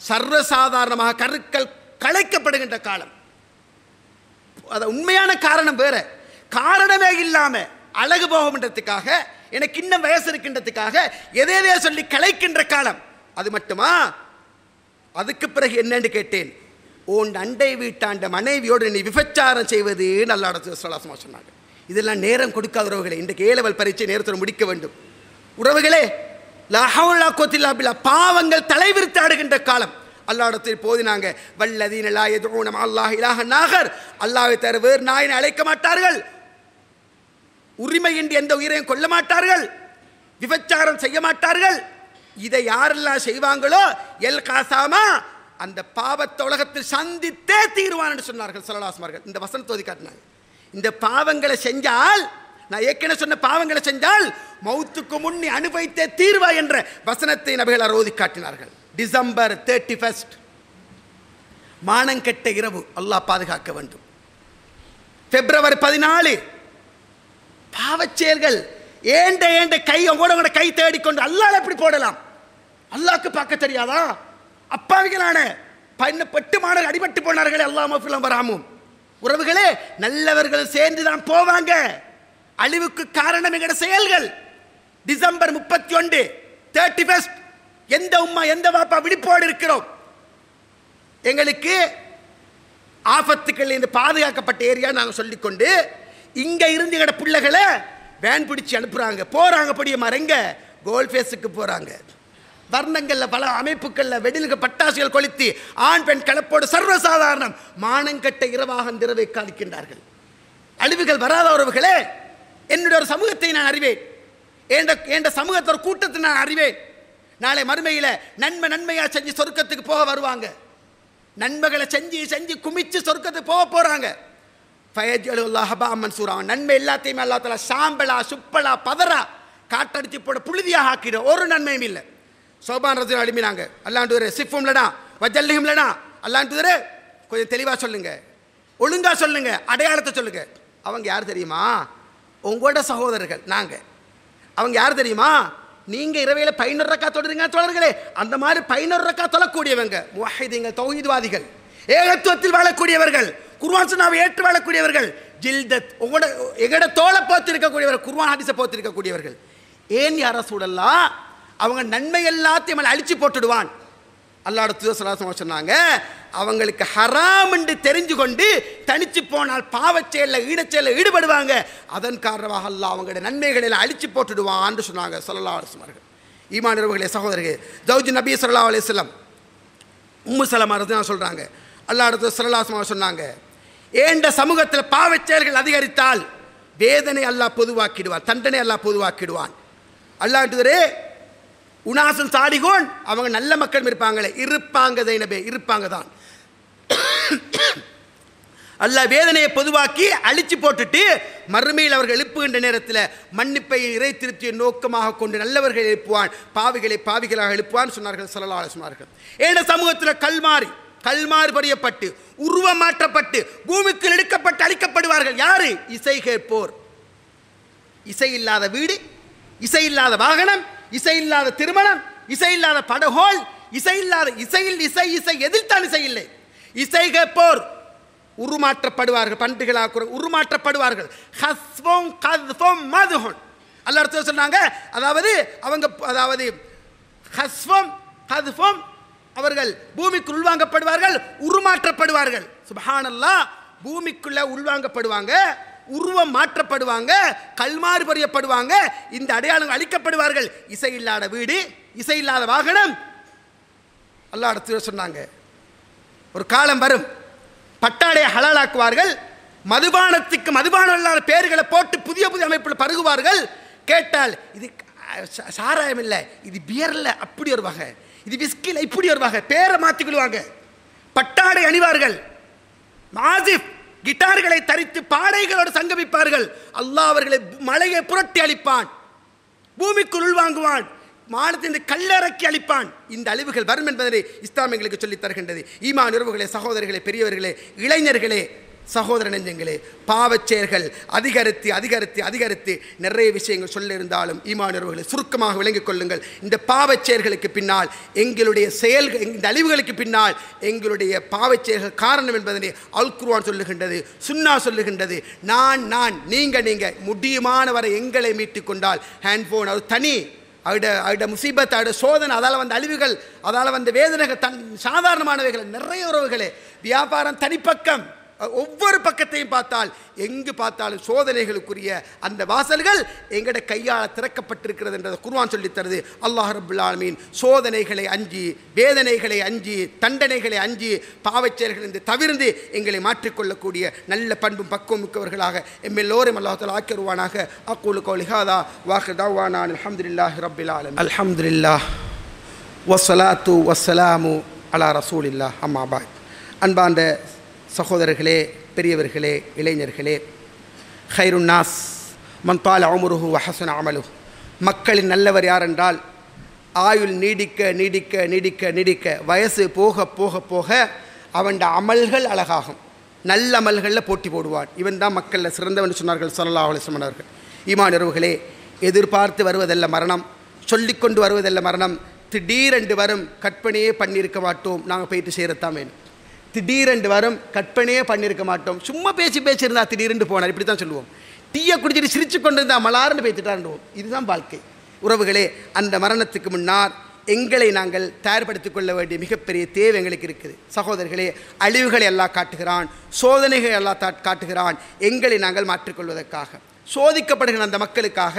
சர்வசாதாரணமாக கருக்கள் கலைக்கப்படுகின்ற காலம். அது உண்மையான காரணம் வேற, காரணமே இல்லாம அழகு போகன்றதுக்காக, எனக்கு இன்னும் வயசு இருக்கின்றதுக்காக எதையவே சொல்லி கலைக்கின்ற காலம். அது மட்டுமா? அதுக்கு பிறகு என்னன்னு கேட்டேன். உன் அண்டை வீட்டாண்ட மனைவியோடு நீ விபச்சாரம் செய்வது நல்லா சொன்னாங்க. இதெல்லாம் நேரம் கொடுக்காத உறவுகளே. இன்றைக்கு ஏலவல் பரீட்சை நேரத்தோடு முடிக்க வேண்டும். உறவுகளே, பாவங்கள் தலைவிரித்தாடுகின்ற காலம். அல்லாஹ்விடத்தில் போதினாங்க, வல்லதீன லா யதுஊன மஅல்லாஹி இலாஹன் ஆகர், அல்லாஹ்வை தவிர வேறு நாயினை அழைக்க மாட்டார்கள், உரிமையின்றி எந்த உயிரையும் கொல்ல மாட்டார்கள், விபச்சாரம் செய்ய மாட்டார்கள். இதை யாரெல்லாம் செய்வாங்களோ எல் காசாமா, அந்த பாவத்தை உலகத்தில் சந்தித்தே தீர்வான் என்று சொன்னார்கள் ஸல்லல்லாஹு அலைஹி வஸல்லம். இந்த வசனத்தை ஓதி காட்டினாங்க. இந்த பாவங்களை செஞ்சால், நான் ஏற்கனவே சொன்ன பாவங்களை செஞ்சால் மௌத்துக்கு முன்னே அனுபவித்தே தீர்வா என்ற வசனத்தை நபிகள் ஓதி காட்டினார்கள். டிசம்பர் 31 மானங்கெட்ட இரவு, அல்லாஹ் பாதுகாக்க வேண்டும். பிப்ரவரி 14 பாவச்செயல்கள். ஏண்ட கை உங்களோட கை தேடிக்கொண்டு அல்லாஹ் எப்படி போடலாம்? அல்லாஹ்க்கு பார்க்க தெரியாதா? அப்பாவிகளான 8 மாணவர்கள் அடிபட்டு போனார்களே, அல்லாஹ் மஃபிலம் வராமும். உறவுகளே, நல்லவர்கள் சேர்ந்துதான் போவாங்க. அழிவுக்கு காரணம் எங்கட செயல்கள். டிசம்பர் 31 31 எந்த உம்மா எந்த வாப்பா விழிப்போடு இருக்கிறோம்? எங்களுக்கு ஆபத்துக்கள் இந்த பாதுகாக்கப்பட்ட ஏரியா நாங்கள் சொல்லிக்கொண்டு இங்க இருந்து எங்கட பிள்ளைகளை வேன் பிடிச்சி அனுப்புறாங்க, போறாங்க. படிய மறைங்க கோல்ஃபேஸுக்கு போறாங்க. வர்ணங்கள்ல பல அமைப்புகள்ல வெடிலுக பட்டாசுகள் கொளுத்தி ஆண் பெண் கலப்போடு சர்வசாதாரணம் மானங்கட்ட இரவாக இரவை காலிக்கின்றார்கள். அழிவுகள் வராத உறவுகளே, என்னுடைய ஒரு சமூகத்தை நான் அறிவேன், என்ற சமூகத்தை ஒரு கூட்டத்தை நான் அறிவேன். நாளை மறுமையில நன்மையா செஞ்சு சொர்க்கத்துக்கு போக வருவாங்க. நன்மைகளை செஞ்சு குமிச்சு சொர்க்கத்துக்கு போக போறாங்க. நன்மை எல்லாத்தையுமே அல்லாஹ் தஆலா சாம்பலா சுப்பலா பதரா காட்டடிச்சு போட புழுதியாக ஆக்கிட ஒரு நன்மையும் இல்லை. சோபான் ரஜுல் அடிமினாங்க. அல்லாண்டுவரே சிஃபும்லடா வஜல்லிஹும்லடா, அல்லாண்டுவரே கொஞ்சம் தெளிவா சொல்லுங்க, ஒழுங்கா சொல்லுங்க, அடையாளத்தை சொல்லுங்க. அவங்க யார் தெரியுமா? உங்களோட சகோதரர்கள் நாங்க. அவங்க யார் தெரியுமா? நீங்க இரவையில 11 ரக்கா தொழுறீங்க தோழர்களே, அந்த மாதிரி 11 ரக்கா தொழக்கூடியவங்க முவஹிதீன்கள், தௌஹீத்வாதிகள், ஏகத்துவத்தில் வாழக்கூடியவர்கள், குர்ஆன் சுன்னாவை ஏற்று வாழக்கூடியவர்கள், ஜில்தத் உங்களோட எங்கட தோளை போத்து இருக்கக்கூடியவர்கள், குர்ஆன் ஹதீஸை போத்து இருக்கக்கூடியவர்கள். ஏன் யா ரசூலல்லாஹ் அவங்க நன்மை எல்லாத்தையும் அழிச்சு போட்டுடுவான்? அல்லாஹ் ரசூல் ஸல்லல்லாஹு அலைஹி வஸல்லம் சொன்னாங்க, அவங்களுக்கு ஹராம் என்று தெரிஞ்சு கொண்டு தனிச்சு போனால் பாவச்செயல்ல ஈடச்செயல்ல ஈடுபடுவாங்க. அதன் காரணமாக அல்லாஹ் அவங்களுடைய நன்மைகளை அழிச்சு போட்டுடுவான்னு சொன்னாங்க ஸல்லல்லாஹு அலைஹி வஸல்லம். ஈமான் உறவுகளே, சகோதரர்களே, ஜௌஜ் நபி ஸல்லல்லாஹு அலைஹி வஸல்லம் உம்மு சலமா ரலியல்லாஹு சொல்றாங்க, அல்லாஹ் ரசூல் ஸல்லல்லாஹு அலைஹி வஸல்லம் சொன்னாங்க, ஏண்ட சமூகத்தில் பாவச்செயல்கள் அதிகரித்தால் வேதனை அல்லாஹ் பொதுவாக்கிடுவான், தண்டனை அல்லாஹ் பொதுவாக்கிடுவான். அல்லாஹ்ன்றே உனாசன் சாடிகோன், அவங்க நல்ல மக்கள் இருப்பாங்களே, இருப்பாங்க தைனபே, இருப்பாங்க தான். அல்லாஹ் வேதனையை பொதுவாக்கி அழிச்சு போட்டுட்டு மறுமையில் அவர்கள் எழுப்புகின்ற நேரத்தில் மன்னிப்பை இறை திருப்தியை நோக்கமாக கொண்டு நல்லவர்கள் எழுப்புவான், பாவிகளை பாவிகளாக எழுப்புவான் சொன்னார்கள் ஸல்லல்லாஹு அலைஹி வஸல்லம். ஏன சமூகத்தில் கல்மாறு பறியப்பட்டு உருவம் மாற்றப்பட்டு பூமிக்கு எடுக்கப்பட்டு அழிக்கப்படுவார்கள். யாரு? இசை கேட்போர். இசை இல்லாத வீடு, இசை இல்லாத வாகனம், இசை இல்லாத திருமணம், இசை இல்லாத படகோல், இசை இல்லாத இசையில் இசை இசை எதிர்த்தான் இசை இல்லை. இசை கேட்போர் உருமாற்றப்படுவார்கள், பண்டுகளாக உருமாற்றப்படுவார்கள். ஹஸ்வம் கஸ்வம் மதுஹுன் அல்லாஹ் ரசூல் சொன்னாங்க. அதாவது அவங்க அதாவது ஹஸ்வம் கஸ்வம் அவர்கள் பூமிக்குள் உள்வாங்கப்படுவார்கள், உருமாற்றப்படுவார்கள். சுப்ஹானல்லாஹ், பூமிக்குள்ள உள்வாங்கப்படுவாங்க, உருவம் மாற்றப்படுவாங்க, கல்மாறு பறியப்படுவாங்க, இந்த அடையாளங்கள் அழிக்கப்படுவார்கள். இசை இல்லாத வீடு, இசை இல்லாத வாகனம். அல்லாஹ் ரசூல் சொன்னாங்க ஒரு காலம் வரும், பட்டாடையை ஹலாலாக்குவார்கள், மதுபானத்துக்கு மதுபானம் இல்லாத பேர்களை போட்டு புதிய புதிய அமைப்பில் பருகுவார்கள். கேட்டால் இது சாராயம் இல்லை, இது பியர்ல அப்படி ஒரு வகை, இது விஸ்கில இப்படி ஒரு வகை, பேரை மாற்றிக்கொள்வாங்க. பட்டாடை அணிவார்கள், மாசிப் கிட்டார்களை தரித்து பாடைகளோடு சங்கமிப்பார்கள். அல்லாஹ் அவர்களை மலையை புரட்டி அளிப்பான், பூமிக்குள் உள்வாங்குவான், மானத்தின் கல்லறக்கி அளிப்பான். இந்த அழிவுகள் வரும் என்பதை இஸ்லாம் எங்களுக்கு சொல்லித் தருகின்றது. ஈமான் உறவுகளே, சகோதரர்களே, பெரியவர்களே, இளைஞர்களே, சகோதர நெஞ்சங்களே, பாவச்செயல்கள் அதிகரித்து அதிகரித்து அதிகரித்து நிறைய விஷயங்கள் சொல்ல இருந்தாலும் ஈமான் உறவுகளை சுருக்கமாக விளங்கிக் கொள்ளுங்கள். இந்த பாவச்செயல்களுக்கு பின்னால் எங்களுடைய செயல்கள், இந்த அழிவுகளுக்கு பின்னால் எங்களுடைய பாவச்செயல்கள் காரணம் என்பதனை அல் குர்ஆன் சொல்லுகின்றது, சுன்னா சொல்லுகின்றது. நான் நீங்க முடியுமானவரை எங்களை மீட்டிக் கொண்டால் ஹேண்ட்போன் அது தனி, அவட முசீபத், அவட சோதனை, அதால் வந்த அழிவுகள், அதால் வந்த வேதனைகள் சாதாரணமானவைகள். நிறைய உறவுகளே, வியாபாரம் தனிப்பக்கம், ஒவ்வொரு பக்கத்தையும் பார்த்தால் எங்கு பார்த்தாலும் சோதனைகளுக்குரிய அந்த வாசல்கள் எங்கட கையால் திறக்கப்பட்டிருக்கிறது என்றதை குர்ஆன் சொல்லித் தருது. அல்லாஹ் ரப்புல் ஆலமீன் சோதனைகளை அஞ்சி, வேதனைகளை அஞ்சி, தண்டனைகளை அஞ்சி, பாவச்செயல்களிலிருந்து தவிர்ந்து எங்களை மாற்றிக்கொள்ளக்கூடிய நல்ல பண்பும் பக்குவம் மிக்கவர்களாக எல்லோரும் அல்லாஹ் தஆலா ஆக்கிருவானாக. அக்கூலு கௌலி ஹாதா வாஹிர் தஅவானா அல்ஹம்துலில்லாஹி ரப்பில் ஆலமீன். அல்ஹம்துலில்லாஹ் வஸ்ஸலாத்து வஸ்ஸலாமு அலா ரசூலில்லாஹ். அம்மா பாத். அன்பார்ந்த சகோதரர்களே, பெரியவர்களே, இளைஞர்களே, ஹைருன் நாஸ் மன் தால உம்ருஹு வ ஹஸன அமலுஹு, மக்களின் நல்லவர் யார் என்றால் ஆயுள் நீடிக்க நீடிக்க நீடிக்க நீடிக்க வயசு போக போக போக அவன் அமல்கள் அழகாகும். நல்ல அமல்களில் போட்டி போடுவான். இவன் தான் மக்களில் சிறந்தவன் சொன்னார்கள் ஸல்லல்லாஹு அலைஹி வஸல்லம் அவர்கள். ஈமான் உறவுகளே, எதிர்பார்த்து வருவதல்ல மரணம், சொல்லிக்கொண்டு வருவதல்ல மரணம். திடீரென்று வரும், கற்பனையே பண்ணியிருக்க மாட்டோம், நாங்கள் போயிட்டு சேரத்தான் வேணும். திடீரென்று வரும், கற்பனையே பண்ணியிருக்க மாட்டோம், சும்மா பேசியிருந்தா திடீரென்று போனார், இப்படி தான் சொல்லுவோம். டீயை குடிச்சிட்டு சிரிச்சு கொண்டு இருந்தால் மலாருன்னு பேசிட்டாருவோம். இதுதான் வாழ்க்கை. உறவுகளே, அந்த மரணத்துக்கு முன்னால் எங்களை நாங்கள் தயார்படுத்திக் கொள்ள வேண்டிய மிகப்பெரிய தேவை எங்களுக்கு இருக்குது. சகோதரர்களே, அழிவுகளை எல்லாம் காட்டுகிறான், சோதனைகளை எல்லாம் காட்டுகிறான், எங்களை நாங்கள் மாற்றிக்கொள்வதற்காக, சோதிக்கப்படுகிற அந்த மக்களுக்காக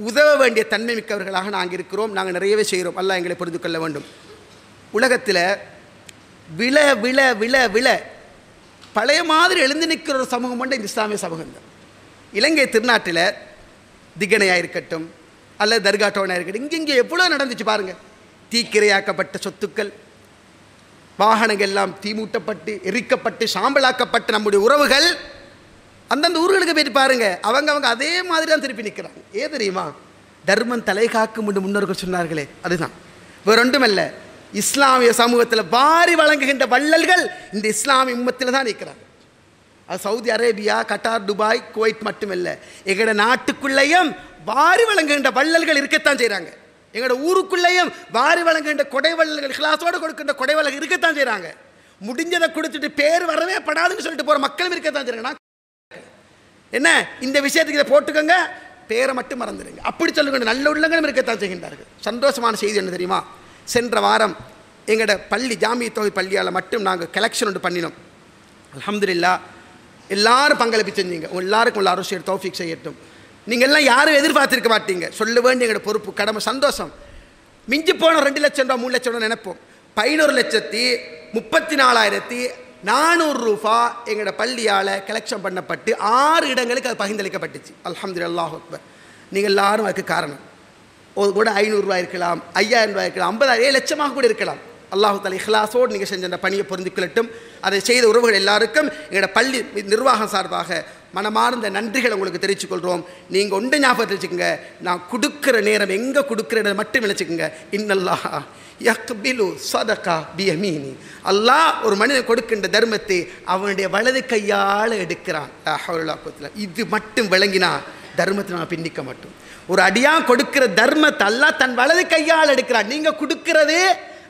உதவ வேண்டிய தன்மை மிக்கவர்களாக நாங்கள் இருக்கிறோம். நாங்கள் நிறையவே செய்கிறோம். அல்லாஹ் எங்களை புரிந்து கொள்ள வேண்டும். உலகத்தில் விழ விழ விழ விழ பழைய மாதிரி எழுந்து நிற்கிற ஒரு சமூகம் கொண்ட இந்த இஸ்லாமிய சமூகம் தான். இலங்கை திருநாட்டில் திகனையாக இருக்கட்டும் அல்லது தர்காட்டோனாக இருக்கட்டும், இங்கே எவ்வளோ நடந்துச்சு பாருங்கள். தீக்கிரையாக்கப்பட்ட சொத்துக்கள், வாகனங்கள் எல்லாம் தீமூட்டப்பட்டு எரிக்கப்பட்டு சாம்பலாக்கப்பட்ட நம்முடைய உறவுகள் அந்தந்த ஊர்களுக்கு போயிட்டு பாருங்கள், அவங்க அதே மாதிரி தான் திருப்பி நிற்கிறாங்க. ஏன் தெரியுமா? தர்மம் தலை காக்கும் என்று முன்னோர்கள் சொன்னார்களே, அதுதான். வேற ஒன்றுமல்ல. இஸ்லாமிய சமூகத்தில் வாரி வழங்குகின்ற வள்ளல்கள் இந்த இஸ்லாமிய உம்மத்தில் தான் நிற்கிறாங்க. அது Saudi Arabia, Qatar, Dubai, Kuwait மட்டுமல்ல, எங்களோட நாட்டுக்குள்ளேயும் வாரி வழங்குகின்ற வள்ளல்கள் இருக்கத்தான் செய்கிறாங்க. எங்களோட ஊருக்குள்ளேயும் வாரி வழங்குகின்ற கொடை வள்ளல்கள், கிளாஸோடு கொடுக்கின்ற கொடை வள்ளல்கள் இருக்கத்தான் செய்கிறாங்க. முடிஞ்சதை கொடுத்துட்டு பேர் வரவே படாதுன்னு சொல்லிட்டு போகிற மக்களும் இருக்கத்தான் செய்கிறாங்க. என்ன இந்த விஷயத்துக்கு இதை போட்டுக்கோங்க, பேரை மட்டும் மறந்துடுங்க அப்படி சொல்லுங்க. நல்ல உள்ளங்களும் இருக்கத்தான் செய்கின்றார்கள். சந்தோஷமான செய்தி என்ன தெரியுமா? சென்ற வாரம் எங்களோட பள்ளி ஜாமிய தொகை பள்ளியால் மட்டும் நாங்கள் கலெக்ஷன் ஒன்று பண்ணினோம். அல்ஹம்துலில்லாஹ், எல்லாரும் பங்களிப்பு செஞ்சீங்க. எல்லாருக்கும் உள்ள அருள் தௌஃபீக் செய்யட்டும். நீங்கள் எல்லாம் யாரும் எதிர்பார்த்திருக்க மாட்டீங்க. சொல்ல வேண்டிய எங்களோட பொறுப்பு, கடமை, சந்தோஷம். மிஞ்சி போன 2 லட்சம் ரூபா 3 லட்சம் ரூபா நினைப்போம். 11,34,500 400 ரூபா எங்களோட பள்ளியால் கலெக்ஷன் பண்ணப்பட்டு 6 இடங்களுக்கு அது பகிர்ந்தளிக்கப்பட்டுச்சு. அல்ஹம்துலில்லாஹ், அல்லாஹ் அக்பர். நீங்கள் எல்லாரும் அதுக்கு காரணம். ஒரு கூட 500 ரூபாய் இருக்கலாம், 5000 ரூபாய் இருக்கலாம், 50,000 7 லட்சமாக கூட இருக்கலாம். அல்லாஹு தஆலா இஹ்லாஸோடு நீங்கள் செஞ்ச அந்த பணியை பொருந்திக்கொள்ளட்டும். அதை செய்த உறவுகள் எல்லாருக்கும் எங்களோட பள்ளி நிர்வாகம் சார்பாக மனமார்ந்த நன்றிகளை உங்களுக்கு தெரிவித்துக் கொள்கிறோம். நீங்கள் ஒன்று ஞாபகத்தில் வச்சுக்கோங்க, நான் கொடுக்குற நேரம் எங்கே கொடுக்குறத மட்டும் நினச்சிக்கோங்க. இன்னல்லாஹ் யக்பிலு ஸதகா பியமீனி. அல்லாஹ் ஒரு மனிதன் கொடுக்கின்ற தர்மத்தை அவனுடைய வலது கையால் எடுக்கிறான். இது மட்டும் விளங்கினா தர்மத்தை நான் பின்னிக்க மாட்டோம். ஒரு அடியான் கொடுக்கிற தர்மத்தை அல்லாஹ் தன் வலது கையால் எடுக்கிறான். நீங்கள் கொடுக்கிறதே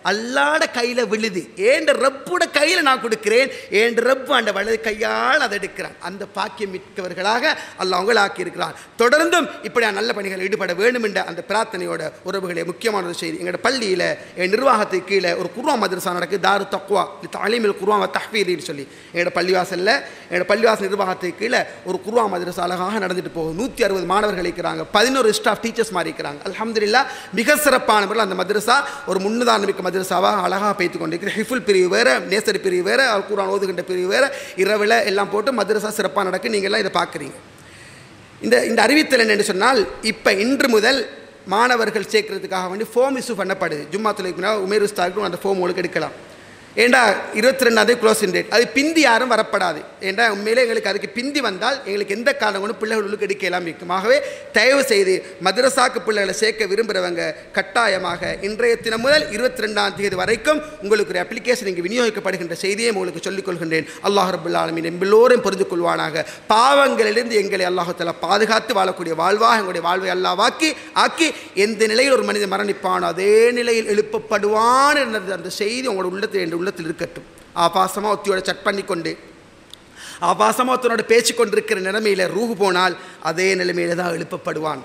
அல்லாட கையில் விழுது. ஏண்ட ரப்போட கையில் நான் கொடுக்கிறேன், ஏண்ட ரப்பு அந்த வலது கையால் அதை எடுக்கிறான். அந்த பாக்கியம் மிக்கவர்களாக அல்லாஹ் அவங்களை ஆக்கியிருக்கிறான். தொடர்ந்தும் இப்படி நல்ல பணிகள் ஈடுபட வேண்டும் என்ற அந்த பிரார்த்தனையோட உறவுகளே முக்கியமான ஒரு செய்தி. எங்களோட பள்ளியில் என் நிர்வாகத்துக்கு கீழே ஒரு குர்ஆன் மதரசா நடக்குது. தாரு தக்வா தலீமுல் குர்ஆன் வ தஹ்ஃபீர்னு சொல்லி எங்களோட பள்ளிவாசலில் எங்களோட பள்ளிவாசல் நிர்வாகத்துக்கு கீழே ஒரு குர்ஆன் மதரசா அழகாக நடந்துட்டு போகும். 160 மாணவர்கள் இருக்கிறாங்க, 11 ஸ்டாஃப் டீச்சர்ஸ் மாதிரி இருக்கிறாங்க. அல்ஹம்துலில்லாஹ், மிக சிறப்பான முறையில் அந்த மதரசா ஒரு முன்னுதாரணமிக்க மதரசாவாக அழகாக பேத்து கொண்டிருக்கிற. ஹிஃபுல் பிரிவு வேறு, நேசரி பிரிவு வேறு, அல் குர்ஆன் ஓதுகின்ற பிரிவு வேறு, இரவில் எல்லாம் போட்டு மதரசா சிறப்பாக நடக்கு. நீங்கள் எல்லாம் இதை பார்க்குறீங்க. இந்த அறிவித்தல் என்னென்னு சொன்னால், இப்போ இன்று முதல் மாணவர்கள் சேர்க்கறதுக்காக வேண்டி ஃபோம் இஷ்யூ பண்ணப்படுது. ஜும்மா தொலைக்குனா உமேர் உஸ்தாதுக்கும் அந்த ஃபோம் உங்களுக்கு எடுக்கலாம். ஏண்டா 22ஆம் க்ளோஸ் டேட், அது பிந்தி யாரும் வரப்படாது. ஏண்டா உண்மையிலே எங்களுக்கு அதுக்கு பிந்தி வந்தால் எங்களுக்கு எந்த காரணம் கொண்டு பிள்ளைகளுக்கு எடுக்கலாம் இருக்கும். ஆகவே தயவு செய்து மதரசாக்கு பிள்ளைகளை சேர்க்க விரும்புகிறவங்க கட்டாயமாக இன்றைய தினம் முதல் 22ஆம் தேதி வரைக்கும் உங்களுக்கு ஒரு அப்ளிகேஷன் இங்கே விநியோகிக்கப்படுகின்ற செய்தியை உங்களுக்கு சொல்லிக் கொள்கின்றேன். அல்லாஹ் ரப்பல் ஆலமீன் எல்லோரும் புரிந்து கொள்வானாக. பாவங்களிலிருந்து எங்களை அல்லாஹ் தஆலா பாதுகாத்து வாழக்கூடிய வாழ்வாக எங்களுடைய வாழ்வை அல்லாஹ் ஆக்கி எந்த நிலையில் ஒரு மனிதன் மரணிப்பானோ அதே நிலையில் எழுப்பப்படுவான் என்ற அந்த செய்தி உங்களோட உள்ளத்தில் இருக்கட்டும். ஆபாசமாக ஒத்தியோட சட் பண்ணி கொண்டு ஆபாசமாக ஒருத்தனோட பேச்சு கொண்டிருக்கிற நிலைமையில் ரூஹு போனால் அதே நிலைமையில தான் எழுப்பப்படுவான்.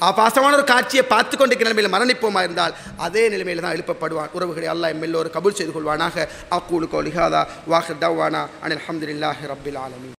ஆபாசமான ஒரு காட்சியை பார்த்து கொண்டிருக்கிற நிலைமையில் மரணிப்போமா இருந்தால் அதே நிலைமையில் தான் எழுப்பப்படுவான். உறவுகளை அல்லாஹ் எல்லோரும் கபூல் செய்து கொள்வானாக. அக்கூலு கௌலி ஹாதா வாஹிர் தஅவானா அனில் ஹம்துலில்லாஹி ரப்பில் ஆலமீன்.